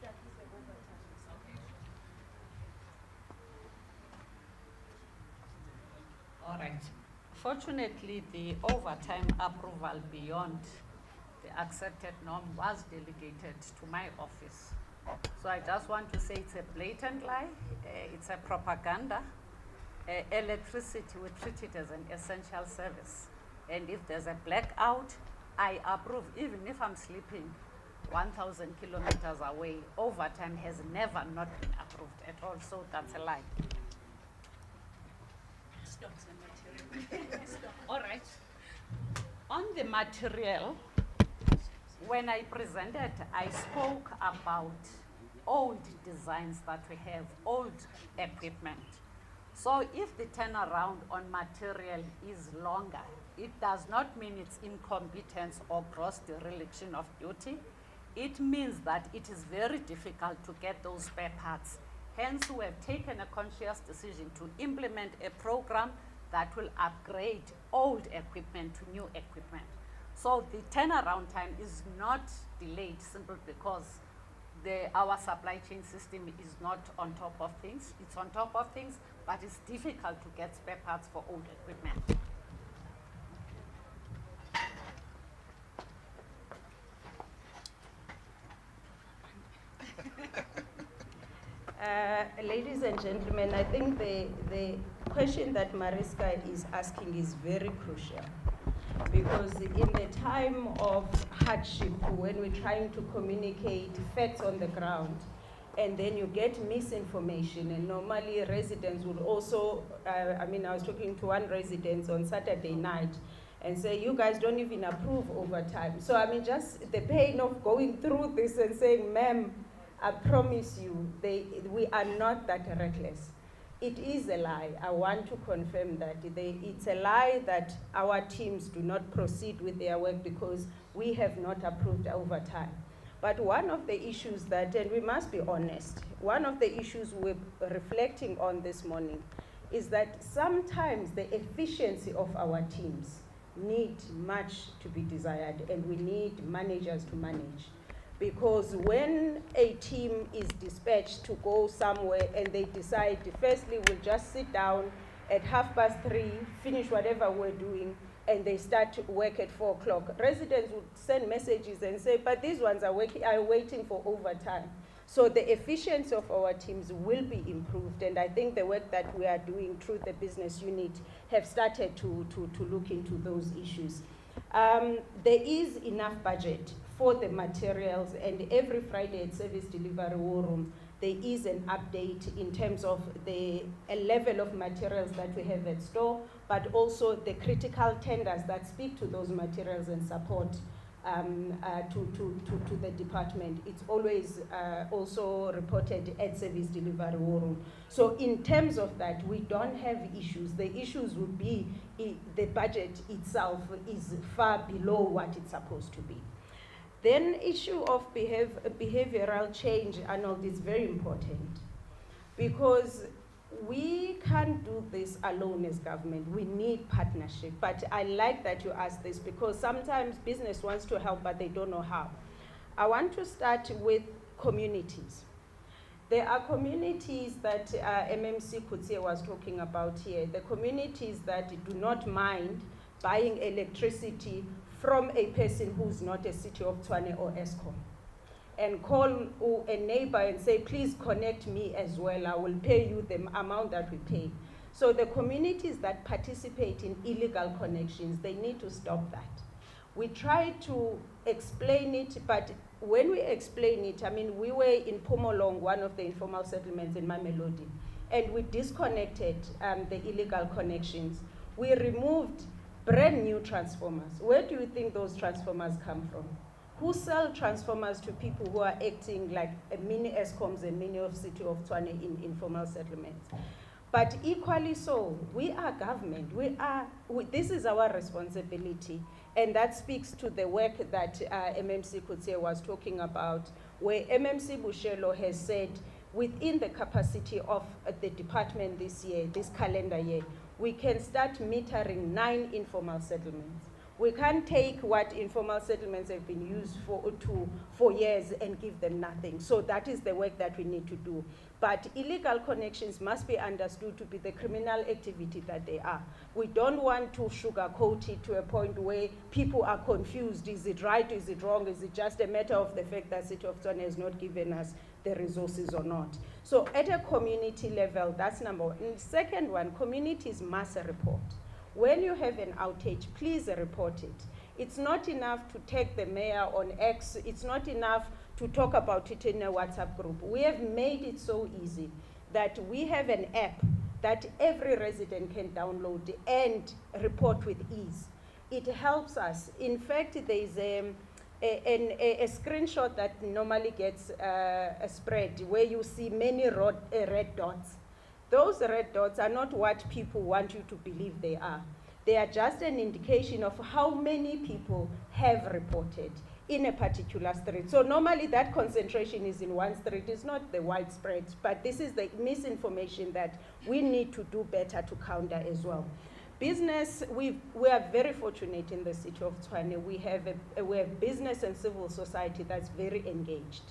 All right. Fortunately, the overtime approval beyond the accepted norm was delegated to my office. So I just want to say it's a blatant lie. It's a propaganda. Electricity, we treat it as an essential service. And if there's a blackout, I approve, even if I'm sleeping 1,000 kilometers away. Overtime has never not been approved at all, so that's a lie. All right. On the material, when I presented, I spoke about old designs that we have, old equipment. So if the turnaround on material is longer, it does not mean it's incompetence or gross dereliction of duty. It means that it is very difficult to get those spare parts. Hence, we have taken a conscious decision to implement a program that will upgrade old equipment to new equipment. So the turnaround time is not delayed simply because our supply chain system is not on top of things. It's on top of things, but it's difficult to get spare parts for old equipment. Ladies and gentlemen, I think the question that Mariska is asking is very crucial, because in the time of hardship, when we're trying to communicate facts on the ground, and then you get misinformation, and normally residents will also, I was talking to one resident on Saturday night, and say, you guys don't even approve overtime. So I mean, just the pain of going through this and saying, ma'am, I promise you, we are not that reckless. It is a lie. I want to confirm that. It's a lie that our teams do not proceed with their work because we have not approved overtime. But one of the issues that, and we must be honest, one of the issues we're reflecting on this morning is that sometimes the efficiency of our teams need much to be desired, and we need managers to manage. Because when a team is dispatched to go somewhere and they decide, firstly, we'll just sit down at 3:30, finish whatever we're doing, and they start work at 4 o'clock. Residents would send messages and say, but these ones are waiting for overtime. So the efficiency of our teams will be improved, and I think the work that we are doing through the business unit have started to look into those issues. There is enough budget for the materials, and every Friday at Service Delivery War Room, there is an update in terms of the level of materials that we have at store, but also the critical tenders that speak to those materials and support to the department. It's always also reported at Service Delivery War Room. So in terms of that, we don't have issues. The issues would be the budget itself is far below what it's supposed to be. Then issue of behavioral change, Arnold, is very important, because we can't do this alone as government. We need partnership. But I like that you asked this, because sometimes business wants to help, but they don't know how. I want to start with communities. There are communities that MMC Kutsie was talking about here. The communities that do not mind buying electricity from a person who's not a City of Tshwane or ESCOM, and call a neighbor and say, please connect me as well, I will pay you the amount that we pay. So the communities that participate in illegal connections, they need to stop that. We try to explain it, but when we explain it, I mean, we were in Pomolong, one of the informal settlements in Mamelodi, and we disconnected the illegal connections. We removed brand new transformers. Where do you think those transformers come from? Who sell transformers to people who are acting like mini ESCOMs and mini of City of Tshwane in informal settlements? But equally so, we are government. This is our responsibility, and that speaks to the work that MMC Kutsie was talking about, where MMC Bushelo has said, within the capacity of the department this year, this calendar year, we can start metering 9 informal settlements. We can't take what informal settlements have been used for years and give them nothing. So that is the work that we need to do. But illegal connections must be understood to be the criminal activity that they are. We don't want to sugarcoat it to a point where people are confused. Is it right? Is it wrong? Is it just a matter of the fact that City of Tshwane has not given us the resources or not? So at a community level, that's number one. And second one, communities must report. When you have an outage, please report it. It's not enough to take the mayor on X. It's not enough to talk about it in a WhatsApp group. We have made it so easy that we have an app that every resident can download and report with ease. It helps us. In fact, there is a screenshot that normally gets spread where you see many red dots. Those red dots are not what people want you to believe they are. They are just an indication of how many people have reported in a particular street. So normally that concentration is in one street. It's not the widespread, but this is the misinformation that we need to do better to counter as well. Business, we are very fortunate in the City of Tshwane. We have business and civil society that's very engaged.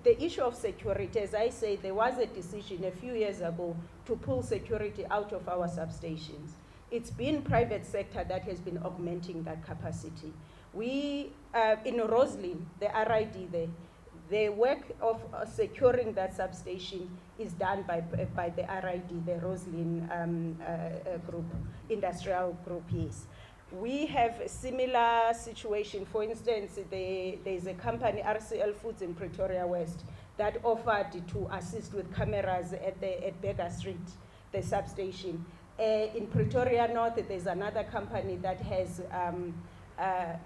The issue of security, as I say, there was a decision a few years ago to pull security out of our substations. It's been private sector that has been augmenting that capacity. We, in Roslyn, the RID there, the work of securing that substation is done by the RID, the Roslyn group, industrial group, yes. We have a similar situation. For instance, there's a company, RCL Foods in Pretoria West, that offered to assist with cameras at Beggar Street, the substation. In Pretoria North, there's another company that has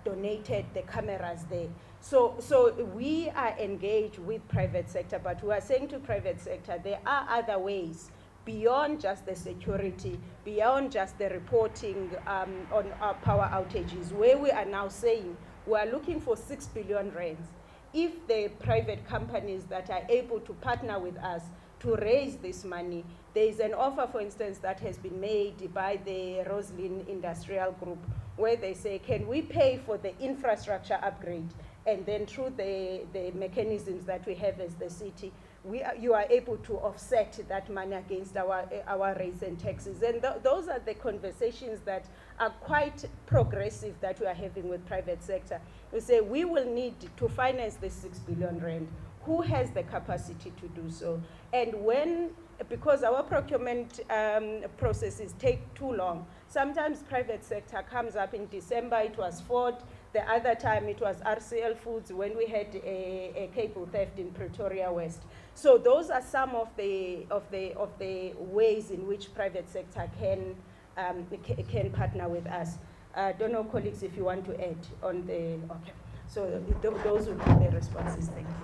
donated the cameras there. So we are engaged with private sector, but we are saying to private sector, there are other ways beyond just the security, beyond just the reporting on our power outages, where we are now saying we are looking for 6 billion rands. If the private companies that are able to partner with us to raise this money, there is an offer, for instance, that has been made by the Roslyn Industrial Group, where they say, can we pay for the infrastructure upgrade? And then through the mechanisms that we have as the city, you are able to offset that money against our rates and taxes. And those are the conversations that are quite progressive that we are having with private sector. We say we will need to finance the 6 billion rand. Who has the capacity to do so? And because our procurement processes take too long, sometimes private sector comes up in December, it was Ford. The other time it was RCL Foods when we had a cable theft in Pretoria West. So those are some of the ways in which private sector can partner with us. I don't know, colleagues, if you want to add on the, okay. So those would be the responses. Thank you.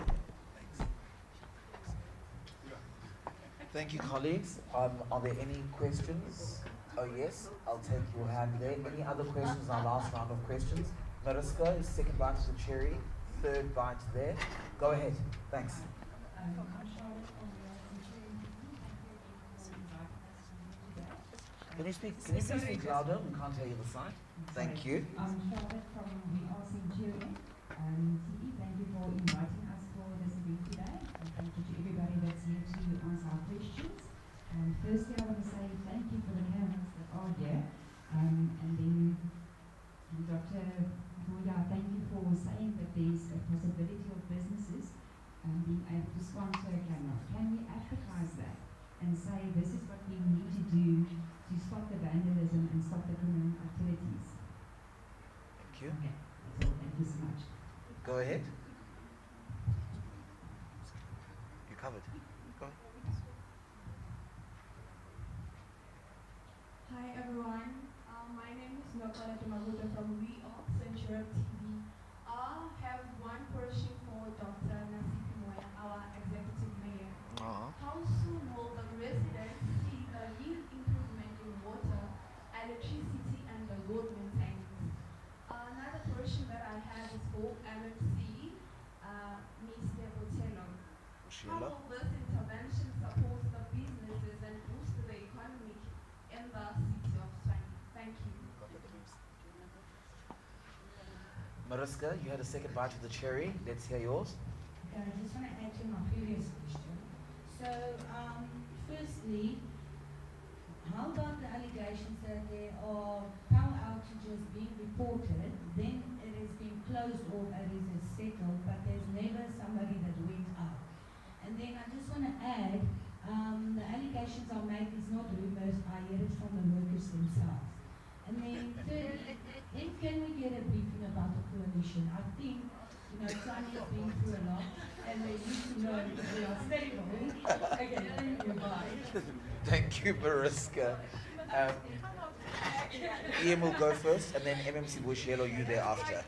Thank you, colleagues. Are there any questions? Oh, yes, I'll take your hand there. Any other questions in our last round of questions? Mariska is second bite of the cherry, third bite there. Go ahead. Thanks. Can you please speak louder? We can't hear you the side. Thank you. I'm Charlotte from the Centurion. Thank you for inviting us for this event today. And thank you to everybody that's here to answer our questions. Firstly, I want to say thank you for the cameras that are here. And then, Dr. Buda, thank you for saying that there's a possibility of businesses being able to sponsor a camera. Can we advertise that and say this is what we need to do to stop the vandalism and stop the criminal activities? Thank you. Okay, that's all. Thank you so much. Go ahead. You covered. Go ahead. Hi everyone. My name is Nokala Tumaguta from WeOps and Shurab TV. I have one question for Dr. Nasipi Moya, our executive mayor. How soon will the residents see a real improvement in water, electricity, and the road maintenance? Another question that I have is for MMC, Mr. Botello. How will this intervention support the businesses and boost the economy in the city of Tshwane? Thank you. Mariska, you had a second bite of the cherry. Let's hear yours. Okay, I just want to add to my previous question. So, firstly, how about the allegations that there are power outages being reported, then it has been closed or it is settled, but there's never somebody that went out? And then I just want to add, the allegations are made is not rumors, I hear it from the workers themselves. And then thirdly, when can we get a briefing about the coalition? I think, Tshwane has been through a lot, and they need to know that we are stable. Okay, thank you, bye. Thank you, Mariska. Ian will go first, and then MMC Bushelo, you thereafter.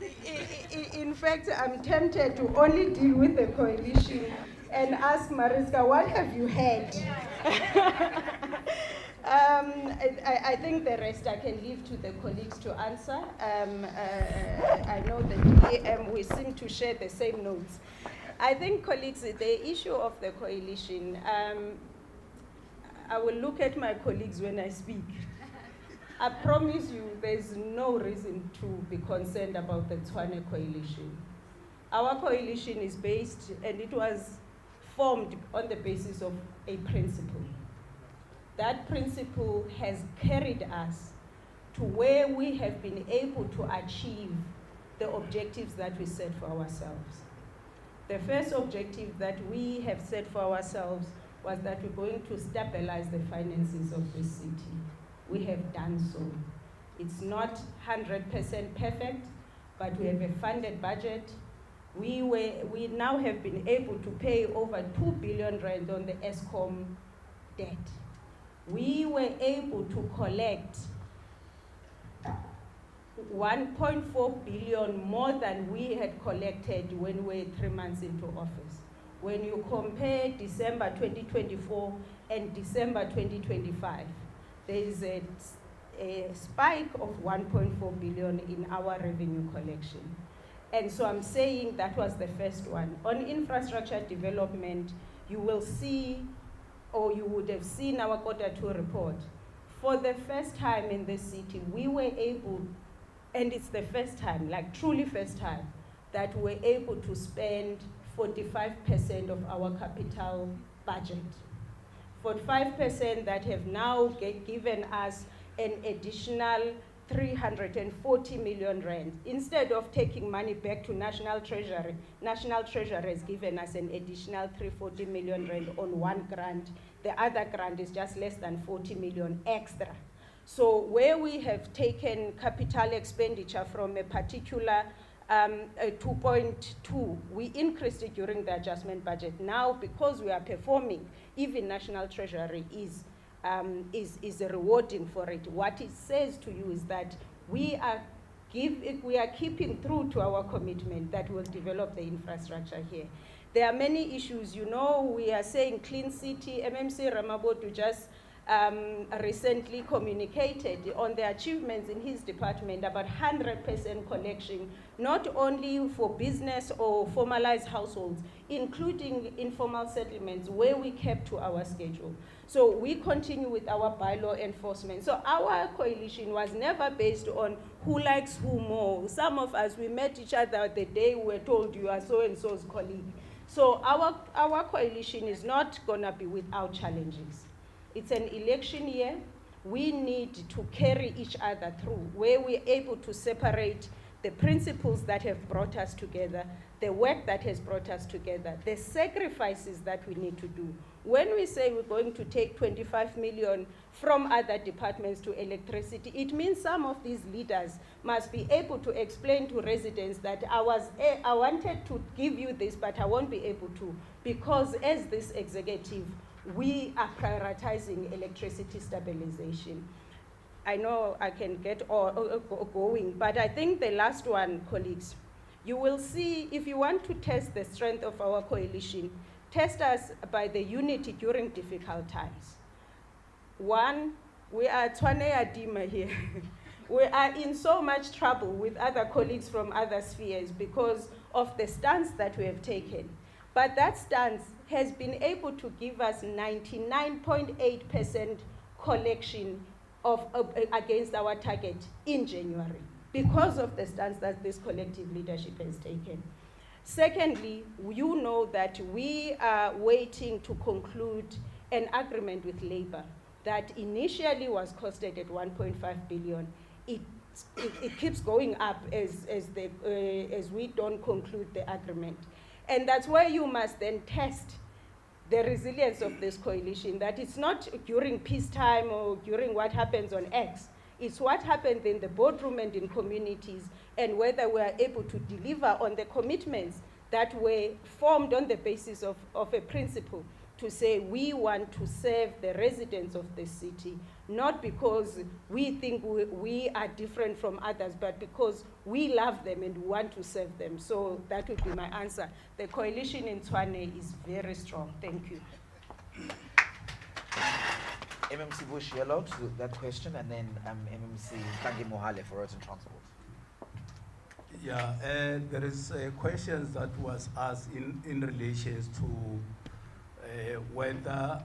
In fact, I'm tempted to only deal with the coalition and ask Mariska, what have you had? I think the rest I can leave to the colleagues to answer. I know that we seem to share the same notes. I think, colleagues, the issue of the coalition, I will look at my colleagues when I speak. I promise you there's no reason to be concerned about the Tshwane coalition. Our coalition is based, and it was formed on the basis of a principle. That principle has carried us to where we have been able to achieve the objectives that we set for ourselves. The first objective that we have set for ourselves was that we're going to stabilize the finances of the city. We have done so. It's not 100% perfect, but we have a funded budget. We now have been able to pay over 2 billion rand on the ESCOM debt. we were able to collect 1.4 billion more than we had collected when we were 3 months into office. When you compare December 2024 and December 2025, there is a spike of 1.4 billion in our revenue collection. And so I'm saying that was the first one. On infrastructure development, you will see, or you would have seen our Q2 report. For the first time in this city, we were able, and it's the first time, like truly first time, that we're able to spend 45% of our capital budget. 45% that have now given us an additional 340 million rand. Instead of taking money back to National Treasury has given us an additional 340 million rand on one grant. The other grant is just less than 40 million extra. So where we have taken capital expenditure from a particular 2.2, we increased it during the adjustment budget. Now, because we are performing, even National Treasury is rewarding for it. What it says to you is that we are keeping true to our commitment that we'll develop the infrastructure here. There are many issues. You know, we are saying clean city. MMC Ramabotu just recently communicated on the achievements in his department about 100% collection, not only for business or formalized households, including informal settlements where we kept to our schedule. So we continue with our bylaw enforcement. So our coalition was never based on who likes who more. Some of us, we met each other the day we were told you are so-and-so's colleague. So our coalition is not gonna be without challenges. It's an election year. We need to carry each other through, where we're able to separate the principles that have brought us together, the work that has brought us together, the sacrifices that we need to do. When we say we're going to take 25 million from other departments to electricity, it means some of these leaders must be able to explain to residents that I wanted to give you this, but I won't be able to, because as this executive, we are prioritizing electricity stabilization. I know I can get going, but I think the last one, colleagues, you will see, if you want to test the strength of our coalition, test us by the unity during difficult times. One, we are Tshwane Adima here. We are in so much trouble with other colleagues from other spheres because of the stance that we have taken. But that stance has been able to give us 99.8% collection against our target in January because of the stance that this collective leadership has taken. Secondly, you know that we are waiting to conclude an agreement with Labour that initially was costed at 1.5 billion. It keeps going up as we don't conclude the agreement. And that's where you must then test the resilience of this coalition, that it's not during peacetime or during what happens on X. It's what happens in the boardroom and in communities, and whether we are able to deliver on the commitments that were formed on the basis of a principle to say we want to serve the residents of the city, not because we think we are different from others, but because we love them and want to serve them. So that would be my answer. The coalition in Tshwane is very strong. Thank you. MMC Bush Yellow to that question, and then MMC Tangi Mohale for roads and transport. Yeah, there is questions that was asked in relation to whether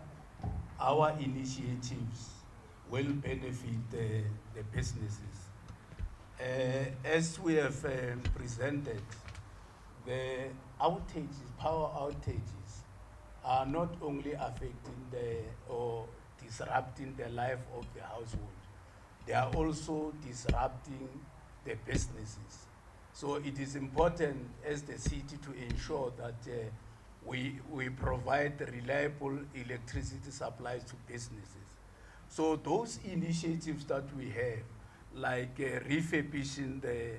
our initiatives will benefit the businesses. As we have presented, the outages, power outages, are not only affecting or disrupting the life of the household, they are also disrupting the businesses. So it is important as the city to ensure that we provide reliable electricity supplies to businesses. So those initiatives that we have, like refurbishing the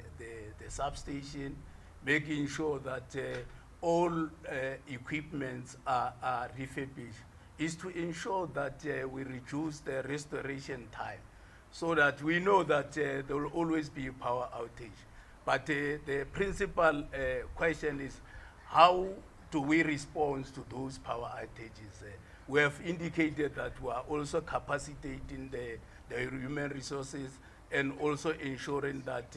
substation, making sure that all equipments are refurbished, is to ensure that we reduce the restoration time so that we know that there will always be power outage. But the principal question is, how do we respond to those power outages? We have indicated that we are also capacitating the human resources and also ensuring that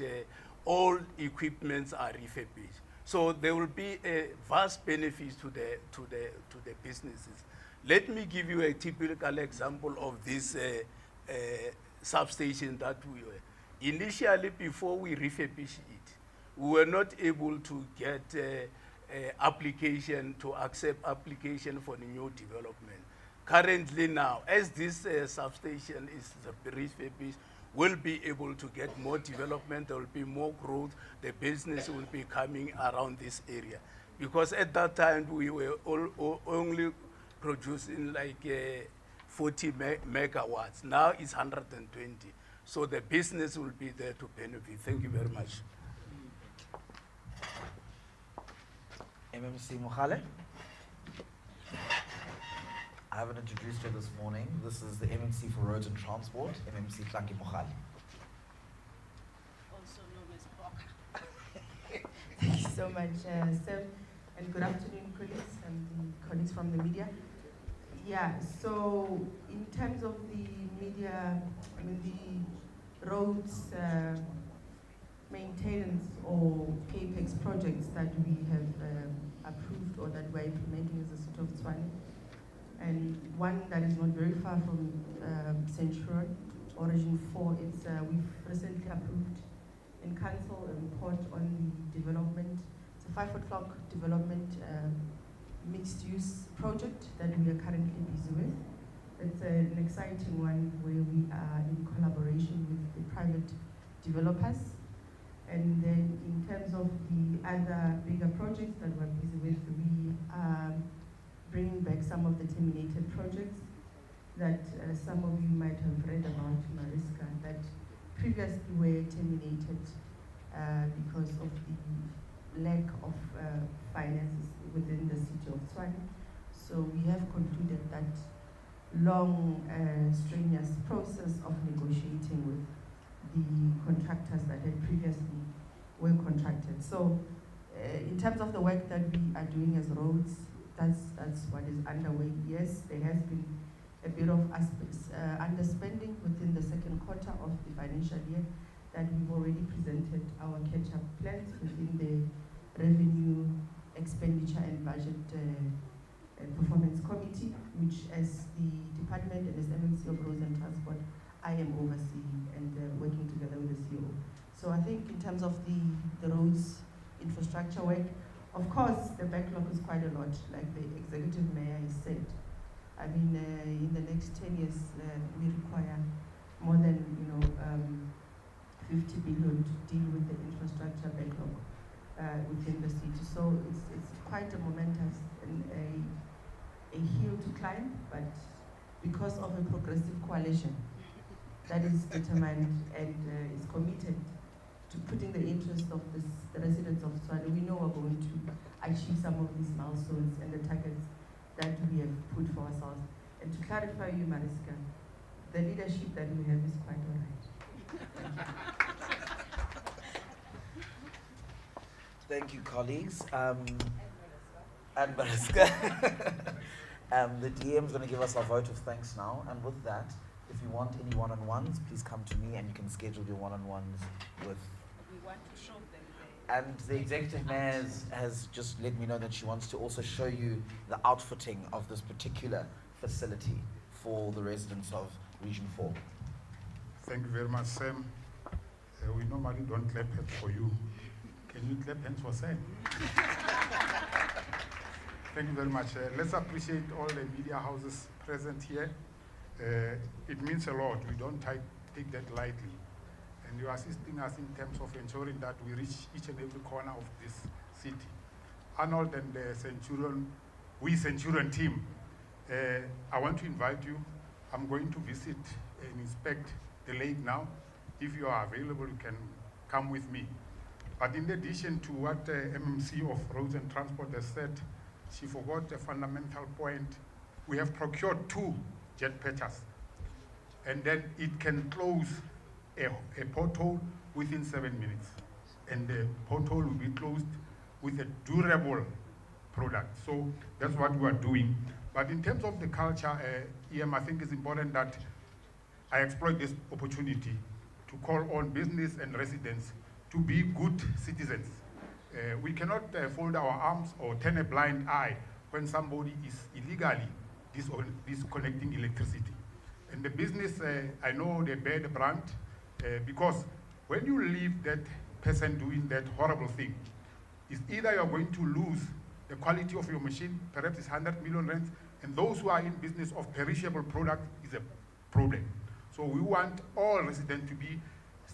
all equipments are refurbished. So there will be a vast benefit to the businesses. Let me give you a typical example of this substation that we were. Initially, before we refurbished it, we were not able to get application to accept application for the new development. Currently now, as this substation is refurbished, we'll be able to get more development, there will be more growth, the business will be coming around this area. Because at that time, we were only producing like 40 megawatts. Now it's 120. So the business will be there to benefit. Thank you very much. MMC Mohale. I haven't introduced her this morning. This is the MMC for Roads and Transport, MMC Klanki Mohale. Also known as Boka. Thank you so much, Sam, and good afternoon, colleagues and the colleagues from the media. Yeah, so in terms of the media, I mean the roads maintenance or capex projects that we have approved or that we're implementing as a city of Tshwane, and one that is not very far from Centurion, Origin 4, it's, we've recently approved in council a report on the development. It's a 5 o'clock development mixed-use project that we are currently busy with. It's an exciting one where we are in collaboration with the private developers. And then in terms of the other bigger projects that we're busy with, we are bringing back some of the terminated projects that some of you might have read about, Mariska, that previously were terminated because of the lack of finances within the city of Tshwane. So we have concluded that long, strenuous process of negotiating with the contractors that had previously were contracted. So in terms of the work that we are doing as roads, that's what is underway. Yes, there has been a bit of underspending within the second quarter of the financial year that we've already presented our catch-up plans within the revenue, expenditure and budget performance committee, which as the department and as MMC of Roads and Transport, I am overseeing and working together with the CEO. So I think in terms of the roads infrastructure work, of course, the backlog is quite a lot, like the executive mayor has said. I mean, in the next 10 years, we require more than 50 billion to deal with the infrastructure backlog within the city. So it's quite a momentous and a hill to climb, but because of a progressive coalition that is determined and is committed to putting the interest of the residents of Tshwane, we know we're going to achieve some of these milestones and the targets that we have put for ourselves. And to clarify you, Mariska, the leadership that we have is quite all right. Thank you, colleagues. And Mariska. The DM is going to give us our vote of thanks now. And with that, if you want any one-on-ones, please come to me and you can schedule your one-on-ones with. We want to show them. And the executive mayor has just let me know that she wants to also show you the outfitting of this particular facility for the residents of Region 4. Thank you very much, Sam. We normally don't clap hands for you. Can you clap hands for Sam? Thank you very much. Let's appreciate all the media houses present here. It means a lot. We don't take that lightly. And you're assisting us in terms of ensuring that we reach each and every corner of this city. Arnold and the Centurion team, I want to invite you. I'm going to visit and inspect the lake now. If you are available, you can come with me. But in addition to what MMC of Roads and Transport has said, she forgot a fundamental point, we have procured 2 jet patchers, and then it can close a pothole within 7 minutes. And the pothole will be closed with a durable product. So that's what we are doing. But in terms of the culture, EM, I think it's important that I exploit this opportunity to call on business and residents to be good citizens. We cannot fold our arms or turn a blind eye when somebody is illegally disconnecting electricity. And the business, I know they bear the brunt, because when you leave that person doing that horrible thing, it's either you're going to lose the quality of your machine, perhaps it's 100 million rands, and those who are in business of perishable product is a problem. So we want all residents to be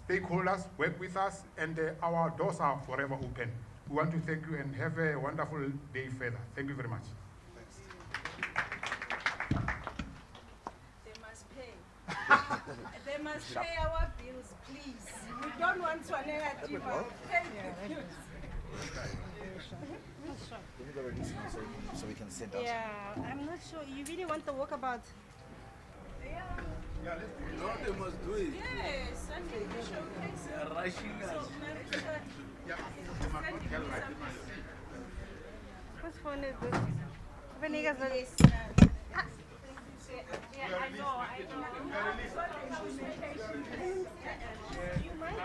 stakeholders, work with us, and our doors are forever open. We want to thank you and have a wonderful day further. Thank you very much. They must pay. They must pay our bills, please. We don't want to negative. Pay the bills. So we can sit down. Yeah, I'm not sure. You really want the walkabout? Yeah. No, they must do it. Yes, and they showcase. They are rushing us. Whose phone is this? Yes. Yeah, I know. You might